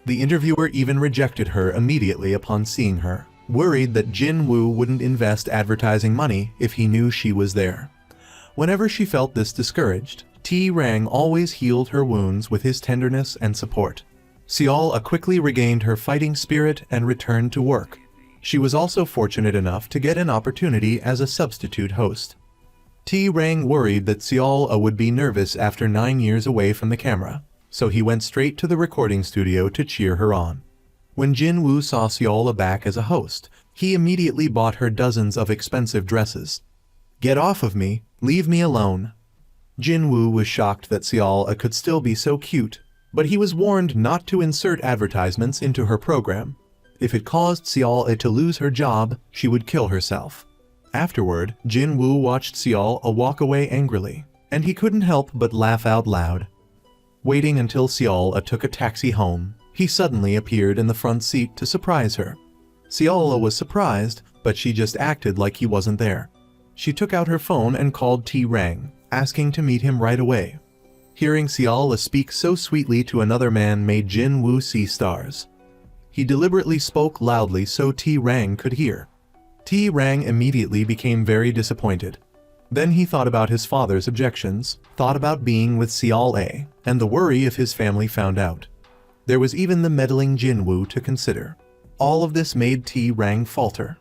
The interviewer even rejected her immediately upon seeing her, worried that Jin-woo wouldn't invest advertising money if he knew she was there. Whenever she felt this discouraged, Hee-rang always healed her wounds with his tenderness and support. Seol quickly regained her fighting spirit and returned to work. She was also fortunate enough to get an opportunity as a substitute host. Hee-rang worried that Seol would be nervous after 9 years away from the camera, so he went straight to the recording studio to cheer her on. When Jin-woo saw Seol back as a host, he immediately bought her dozens of expensive dresses. "Get off of me, leave me alone." Jin-woo was shocked that Seol could still be so cute, but he was warned not to insert advertisements into her program. If it caused Seol to lose her job, she would kill herself. Afterward, Jin-woo watched Seol walk away angrily, and he couldn't help but laugh out loud. Waiting until Seol took a taxi home, he suddenly appeared in the front seat to surprise her. Seol was surprised, but she just acted like he wasn't there. She took out her phone and called Hee-rang, asking to meet him right away. Hearing Seol speak so sweetly to another man made Jin-woo see stars. He deliberately spoke loudly so Hee-rang could hear. Hee-rang immediately became very disappointed. Then he thought about his father's objections, thought about being with Seol, and the worry if his family found out. There was even the meddling Jin-woo to consider. All of this made Hee-rang falter.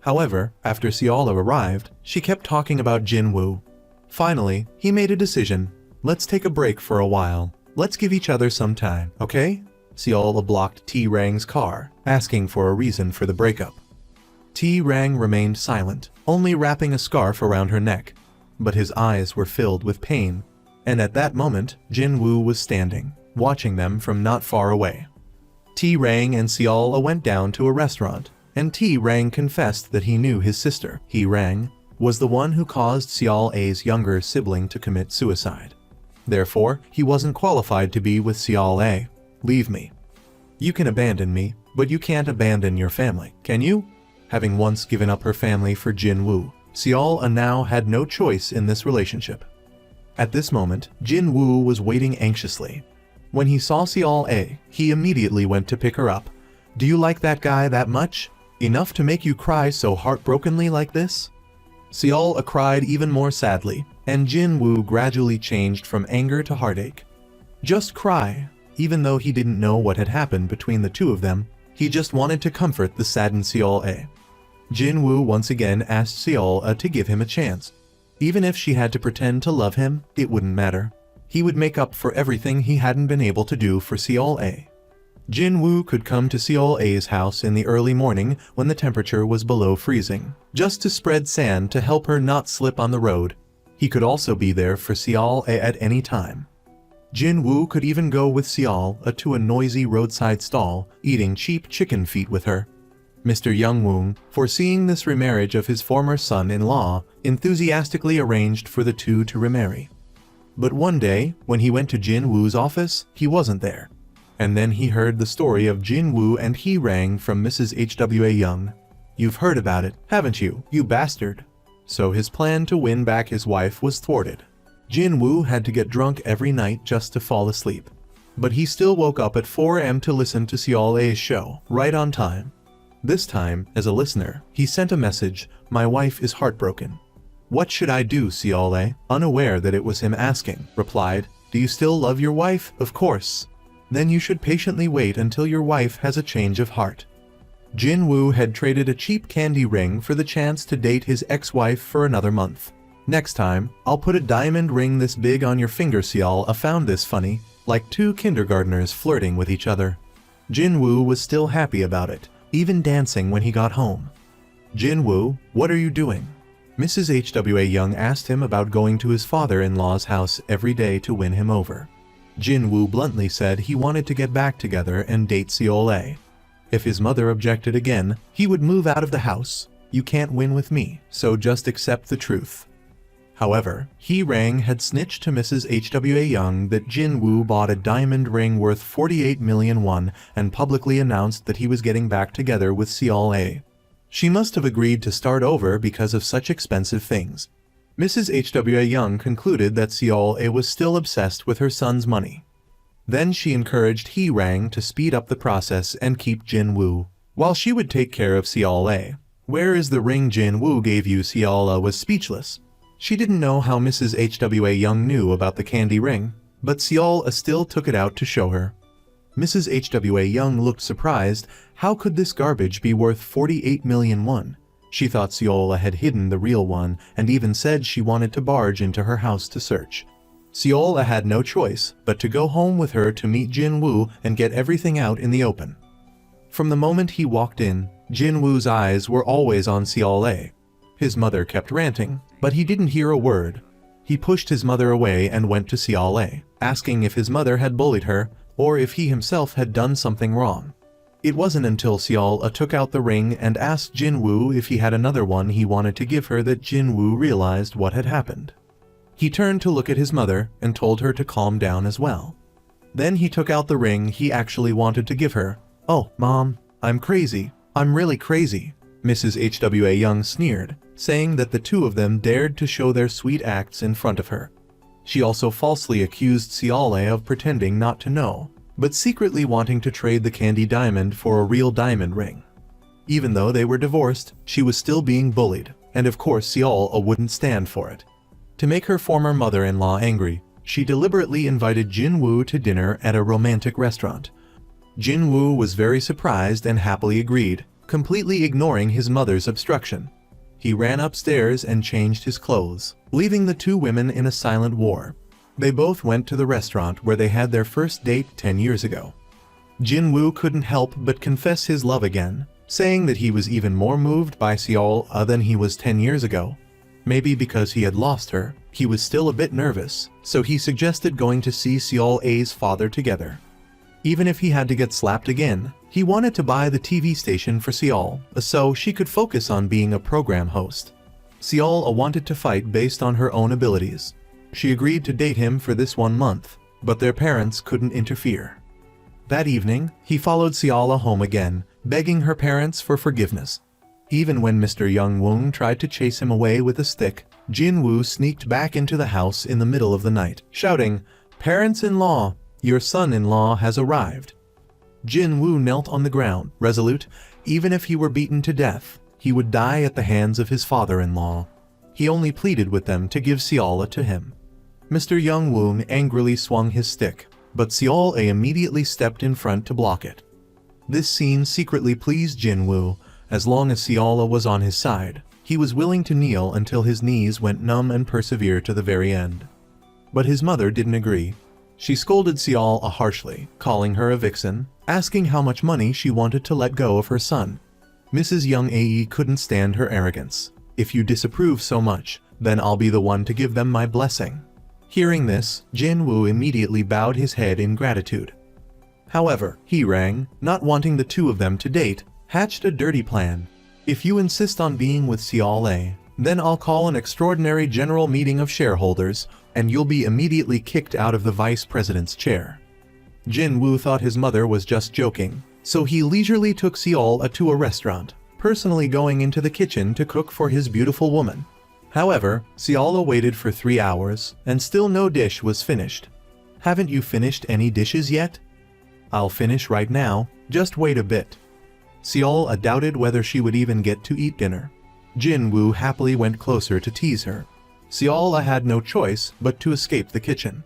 However, after Seol arrived, she kept talking about Jin-woo. Finally, he made a decision. Let's take a break for a while. Let's give each other some time, okay? Seola blocked T-Rang's car, asking for a reason for the breakup. T-Rang remained silent, only wrapping a scarf around her neck. But his eyes were filled with pain. And at that moment, Jin-woo was standing, watching them from not far away. T-Rang and Seola went down to a restaurant, and T-Rang confessed that he knew his sister, He-Rang, was the one who caused Seol-a's younger sibling to commit suicide. Therefore, he wasn't qualified to be with Seol-a. Leave me. You can abandon me, but you can't abandon your family, can you? Having once given up her family for Jin-woo, Seol-a now had no choice in this relationship. At this moment, Jin-woo was waiting anxiously. When he saw Seol-a, he immediately went to pick her up. Do you like that guy that much? Enough to make you cry so heartbrokenly like this? Seol-a cried even more sadly, and Jin-woo gradually changed from anger to heartache. Just cry. Even though he didn't know what had happened between the two of them, he just wanted to comfort the saddened Seol-a. Jin-woo once again asked Seol-a to give him a chance. Even if she had to pretend to love him, it wouldn't matter. He would make up for everything he hadn't been able to do for Seol-a. Jin-woo could come to Seol-a's house in the early morning when the temperature was below freezing, just to spread sand to help her not slip on the road. He could also be there for Seol-a at any time. Jin-woo could even go with Seol-a to a noisy roadside stall, eating cheap chicken feet with her. Mr. Young-woon, foreseeing this remarriage of his former son-in-law, enthusiastically arranged for the two to remarry. But one day, when he went to Jin-woo's office, he wasn't there. And then he heard the story of Jin-woo and He-Rang from Mrs. Hwa Young. You've heard about it, haven't you, you bastard? So his plan to win back his wife was thwarted. Jin-woo had to get drunk every night just to fall asleep. But he still woke up at 4 a.m. to listen to Seol-a's show, right on time. This time, as a listener, he sent a message, "My wife is heartbroken." "What should I do?" Seol-a, unaware that it was him asking, replied, "Do you still love your wife? Of course. Then you should patiently wait until your wife has a change of heart." Jin-woo had traded a cheap candy ring for the chance to date his ex-wife for another month. "Next time, I'll put a diamond ring this big on your finger." Seol-a found this funny, like two kindergartners flirting with each other. Jin-woo was still happy about it, even dancing when he got home. "Jin-woo, what are you doing?" Mrs. Hwa Young asked him about going to his father-in-law's house every day to win him over. Jin-woo bluntly said he wanted to get back together and date Seol-a. If his mother objected again, he would move out of the house. "You can't win with me, so just accept the truth." However, He-Rang had snitched to Mrs. Hwa Young that Jin-woo bought a diamond ring worth 48 million won and publicly announced that he was getting back together with Seol-a. She must have agreed to start over because of such expensive things. Mrs. Hwa Young concluded that Seol-a was still obsessed with her son's money. Then she encouraged He-Rang to speed up the process and keep Jin-woo, while she would take care of Seol-a. "Where is the ring Jin-woo gave you?" Seol-a was speechless. She didn't know how Mrs. Hwa Young knew about the candy ring, but Seol-a still took it out to show her. Mrs. Hwa Young looked surprised. How could this garbage be worth 48 million won? She thought Seol-a had hidden the real one and even said she wanted to barge into her house to search. Seol-a had no choice but to go home with her to meet Jin-woo and get everything out in the open. From the moment he walked in, Jin-woo's eyes were always on Seol-a. His mother kept ranting, but he didn't hear a word. He pushed his mother away and went to Seol-a, asking if his mother had bullied her or if he himself had done something wrong. It wasn't until Seol-a took out the ring and asked Jin-woo if he had another one he wanted to give her that Jin-woo realized what had happened. He turned to look at his mother and told her to calm down as well. Then he took out the ring he actually wanted to give her. "Oh, Mom, I'm crazy. I'm really crazy," Mrs. Hwa Young sneered, saying that the two of them dared to show their sweet acts in front of her. She also falsely accused Seol-a of pretending not to know, but secretly wanting to trade the candy diamond for a real diamond ring. Even though they were divorced, she was still being bullied, and of course Seol-a wouldn't stand for it. To make her former mother-in-law angry, she deliberately invited Jin-woo to dinner at a romantic restaurant. Jin-woo was very surprised and happily agreed, completely ignoring his mother's obstruction. he ran upstairs and changed his clothes, leaving the two women in a silent war. They both went to the restaurant where they had their first date 10 years ago. Jin-woo couldn't help but confess his love again, saying that he was even more moved by Seol-ah than he was 10 years ago. Maybe because he had lost her, he was still a bit nervous, so he suggested going to see Seol-ah's father together. Even if he had to get slapped again, he wanted to buy the TV station for Seol-ah so she could focus on being a program host. Seol-ah wanted to fight based on her own abilities. She agreed to date him for this 1 month, but their parents couldn't interfere. That evening, he followed Seol-ah home again, begging her parents for forgiveness. Even when Mr. Young-woon tried to chase him away with a stick, Jin-woo sneaked back into the house in the middle of the night, shouting, "Parents-in-law, your son-in-law has arrived." Jin-woo knelt on the ground, resolute. Even if he were beaten to death, he would die at the hands of his father-in-law. He only pleaded with them to give Seol-ah to him. Mr. Young-woon angrily swung his stick, but Seol-ah immediately stepped in front to block it. This scene secretly pleased Jin-woo. As long as Seol-ah was on his side, he was willing to kneel until his knees went numb and persevere to the very end. But his mother didn't agree. She scolded Seol-ah harshly, calling her a vixen, asking how much money she wanted to let go of her son. Mrs. Young-ae couldn't stand her arrogance. "If you disapprove so much, then I'll be the one to give them my blessing." Hearing this, Jin-woo immediately bowed his head in gratitude. However, Hee-rang, not wanting the two of them to date, hatched a dirty plan. "If you insist on being with Seol-ah, then I'll call an extraordinary general meeting of shareholders, and you'll be immediately kicked out of the vice president's chair." Jin-woo thought his mother was just joking, so he leisurely took Seol-ah to a restaurant, personally going into the kitchen to cook for his beautiful woman. However, Seol-ah waited for 3 hours, and still no dish was finished. "Haven't you finished any dishes yet?" "I'll finish right now, just wait a bit." Seol-ah doubted whether she would even get to eat dinner. Jin-woo happily went closer to tease her. Seol-ah had no choice but to escape the kitchen.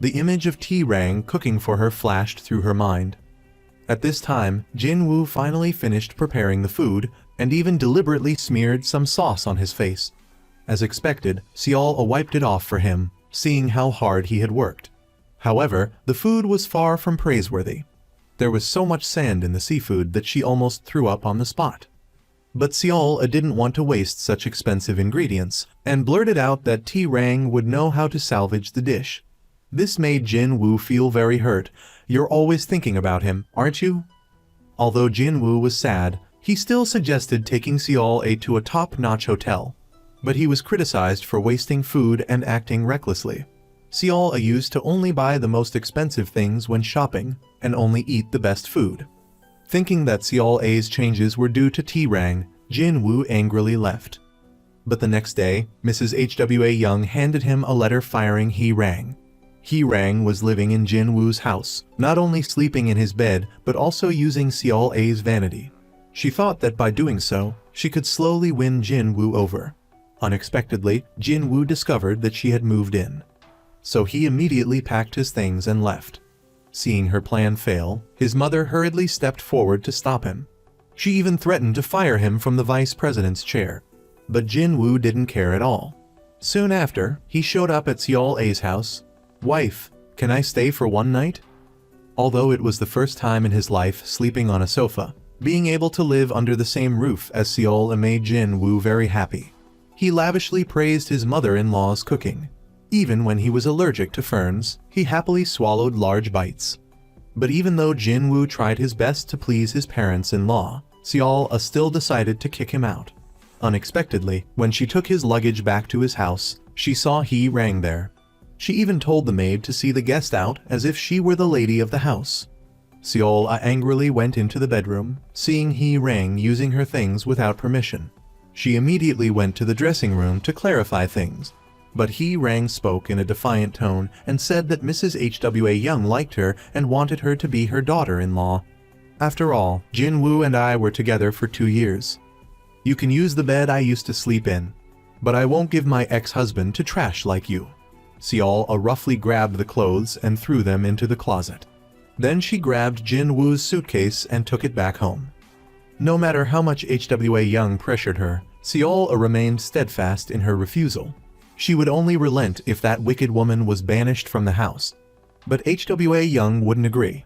The image of Hee-rang cooking for her flashed through her mind. At this time, Jin-woo finally finished preparing the food, and even deliberately smeared some sauce on his face. As expected, Seol-ah wiped it off for him, seeing how hard he had worked. However, the food was far from praiseworthy. There was so much sand in the seafood that she almost threw up on the spot. But Seol-ah didn't want to waste such expensive ingredients, and blurted out that Hee-rang would know how to salvage the dish. This made Jin-woo feel very hurt. "You're always thinking about him, aren't you?" Although Jin-woo was sad, he still suggested taking Seol-ah to a top-notch hotel. But he was criticized for wasting food and acting recklessly. Seol-ah used to only buy the most expensive things when shopping, and only eat the best food. Thinking that Seol-ah's changes were due to Hee-rang, Jin-woo angrily left. But the next day, Mrs. Hwa Young handed him a letter firing Hee-rang. Hee-rang was living in Jin-woo's house, not only sleeping in his bed, but also using Seol-ah's vanity. She thought that by doing so, she could slowly win Jin-woo over. Unexpectedly, Jin-woo discovered that she had moved in. So he immediately packed his things and left. Seeing her plan fail, his mother hurriedly stepped forward to stop him. She even threatened to fire him from the vice president's chair. But Jin-woo didn't care at all. Soon after, he showed up at Seol-ah's house. "Wife, can I stay for one night?" Although it was the first time in his life sleeping on a sofa, being able to live under the same roof as Seol-ah made Jin-woo very happy. He lavishly praised his mother-in-law's cooking. Even when he was allergic to ferns, he happily swallowed large bites. But even though Jin-woo tried his best to please his parents-in-law, Seol-ah still decided to kick him out. Unexpectedly, when she took his luggage back to his house, she saw Hee-rang there. She even told the maid to see the guest out as if she were the lady of the house. Seol-ah angrily went into the bedroom, seeing Hee-rang using her things without permission. She immediately went to the dressing room to clarify things. But Hee-rang spoke in a defiant tone and said that Mrs. Hwa Young liked her and wanted her to be her daughter-in-law. "After all, Jin-woo and I were together for 2 years. You can use the bed I used to sleep in, but I won't give my ex-husband to trash like you." Seol-ah roughly grabbed the clothes and threw them into the closet. Then she grabbed Jin-woo's suitcase and took it back home. No matter how much Hwa Young pressured her, Seol remained steadfast in her refusal. She would only relent if that wicked woman was banished from the house. But Hwa Young wouldn't agree.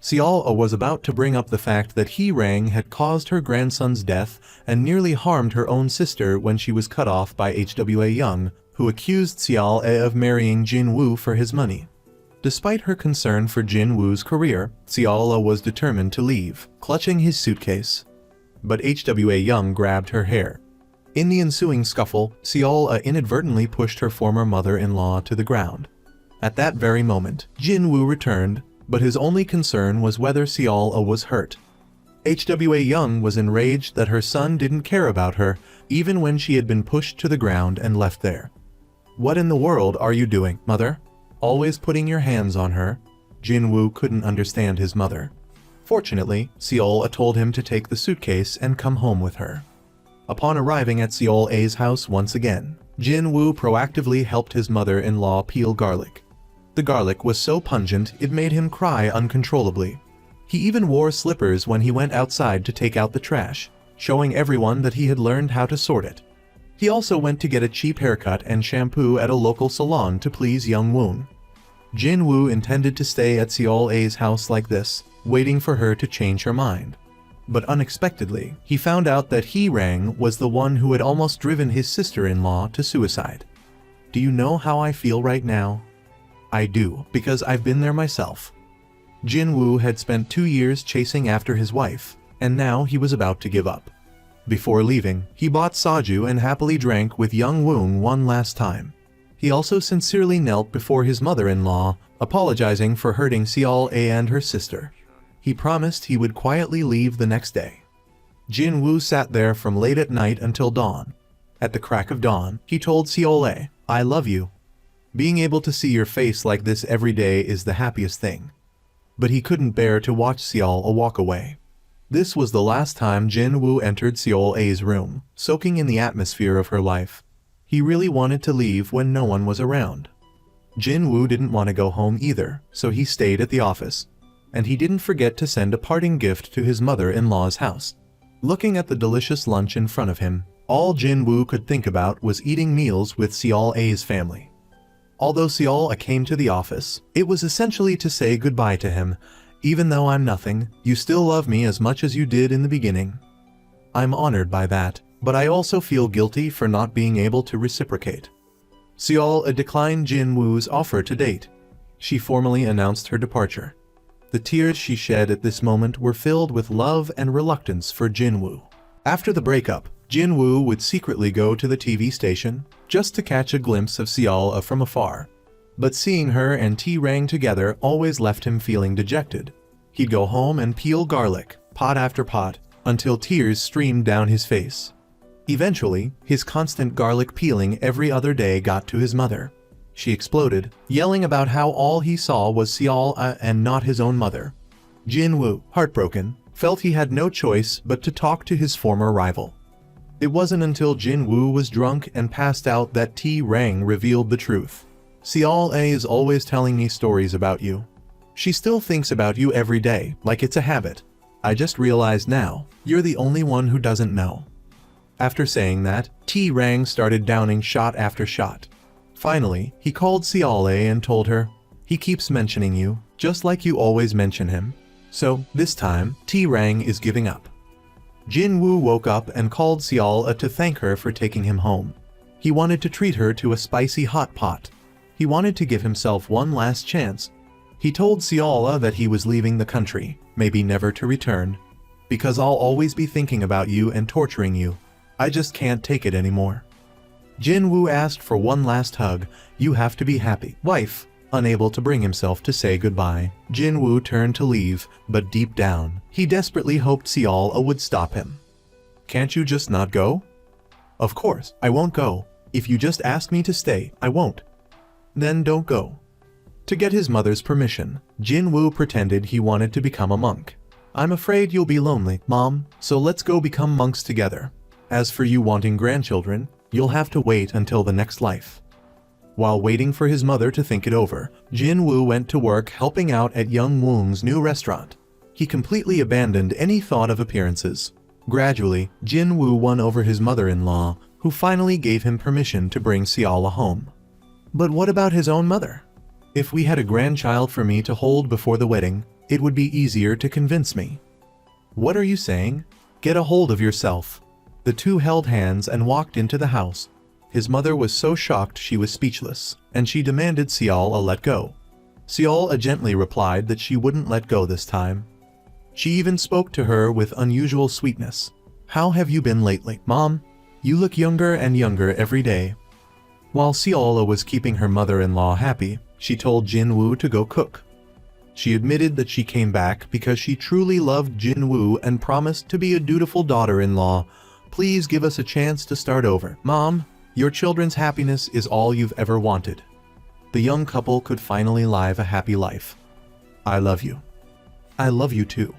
Seol was about to bring up the fact that Hee Rang had caused her grandson's death and nearly harmed her own sister when she was cut off by Hwa Young, who accused Seol of marrying Jin Woo for his money. Despite her concern for Jin Woo's career, Seol was determined to leave, clutching his suitcase. But Hwa Young grabbed her hair. In the ensuing scuffle, Seol inadvertently pushed her former mother-in-law to the ground. At that very moment, Jin Woo returned, but his only concern was whether Seol was hurt. Hwa Young was enraged that her son didn't care about her, even when she had been pushed to the ground and left there. "What in the world are you doing, mother? Always putting your hands on her?" Jin Woo couldn't understand his mother. Fortunately, Seol told him to take the suitcase and come home with her. Upon arriving at Seol's house once again, Jin Woo proactively helped his mother-in-law peel garlic. The garlic was so pungent it made him cry uncontrollably. He even wore slippers when he went outside to take out the trash, showing everyone that he had learned how to sort it. He also went to get a cheap haircut and shampoo at a local salon to please Young Woon. Jin Woo intended to stay at Seol's house like this, waiting for her to change her mind. But unexpectedly, he found out that Hee Rang was the one who had almost driven his sister-in-law to suicide. "Do you know how I feel right now?" "I do, because I've been there myself." Jin Woo had spent 2 years chasing after his wife, and now he was about to give up. Before leaving, he bought soju and happily drank with Young Woon one last time. He also sincerely knelt before his mother-in-law, apologizing for hurting Seol and her sister. He promised he would quietly leave the next day. Jin Woo sat there from late at night until dawn. At the crack of dawn, he told Seol, "I love you. Being able to see your face like this every day is the happiest thing." But he couldn't bear to watch Seol walk away. This was the last time Jin Woo entered Seol's room, soaking in the atmosphere of her life. He really wanted to leave when no one was around. Jin Woo didn't want to go home either, so he stayed at the office. And he didn't forget to send a parting gift to his mother-in-law's house. Looking at the delicious lunch in front of him, all Jin Woo could think about was eating meals with Seol's family. Although Seol came to the office, it was essentially to say goodbye to him. "Even though I'm nothing, you still love me as much as you did in the beginning. I'm honored by that, but I also feel guilty for not being able to reciprocate." Seol declined Jin Woo's offer to date. She formally announced her departure. The tears she shed at this moment were filled with love and reluctance for Jin Woo. After the breakup, Jin Woo would secretly go to the TV station, just to catch a glimpse of Seol from afar. But seeing her and Hee Rang together always left him feeling dejected. He'd go home and peel garlic, pot after pot, until tears streamed down his face. Eventually, his constant garlic peeling every other day got to his mother. She exploded, yelling about how all he saw was Seol and not his own mother. Jin Woo, heartbroken, felt he had no choice but to talk to his former rival. It wasn't until Jin Woo was drunk and passed out that Hee Rang revealed the truth. "Seol is always telling me stories about you. She still thinks about you every day, like it's a habit. I just realized now, you're the only one who doesn't know." After saying that, Hee Rang started downing shot after shot. Finally, he called Seol and told her, "He keeps mentioning you, just like you always mention him. So, this time, Hee Rang is giving up." Jin Woo woke up and called Seol to thank her for taking him home. He wanted to treat her to a spicy hot pot. He wanted to give himself one last chance. He told Seol that he was leaving the country, maybe never to return. "Because I'll always be thinking about you and torturing you. I just can't take it anymore." Jin Woo asked for one last hug. "You have to be happy, wife." Unable to bring himself to say goodbye, Jin Woo turned to leave, but deep down, he desperately hoped Seol would stop him. "Can't you just not go?" "Of course, I won't go. If you just ask me to stay, I won't." "Then don't go." To get his mother's permission, Jin Woo pretended he wanted to become a monk. "I'm afraid you'll be lonely, Mom, so let's go become monks together. As for you wanting grandchildren, you'll have to wait until the next life." While waiting for his mother to think it over, Jin Woo went to work helping out at Young Woon's new restaurant. He completely abandoned any thought of appearances. Gradually, Jin Woo won over his mother-in-law, who finally gave him permission to bring Ciala home. But what about his own mother? If we had a grandchild for me to hold before the wedding, it would be easier to convince me. What are you saying? Get a hold of yourself. The two held hands and walked into the house. His mother was so shocked she was speechless, and she demanded Ciala let go. Ciala gently replied that she wouldn't let go this time. She even spoke to her with unusual sweetness. How have you been lately, Mom? You look younger and younger every day. While Ciala was keeping her mother-in-law happy, she told Jin Woo to go cook. She admitted that she came back because she truly loved Jin Woo and promised to be a dutiful daughter-in-law. Please give us a chance to start over. Mom, your children's happiness is all you've ever wanted. The young couple could finally live a happy life. I love you. I love you too.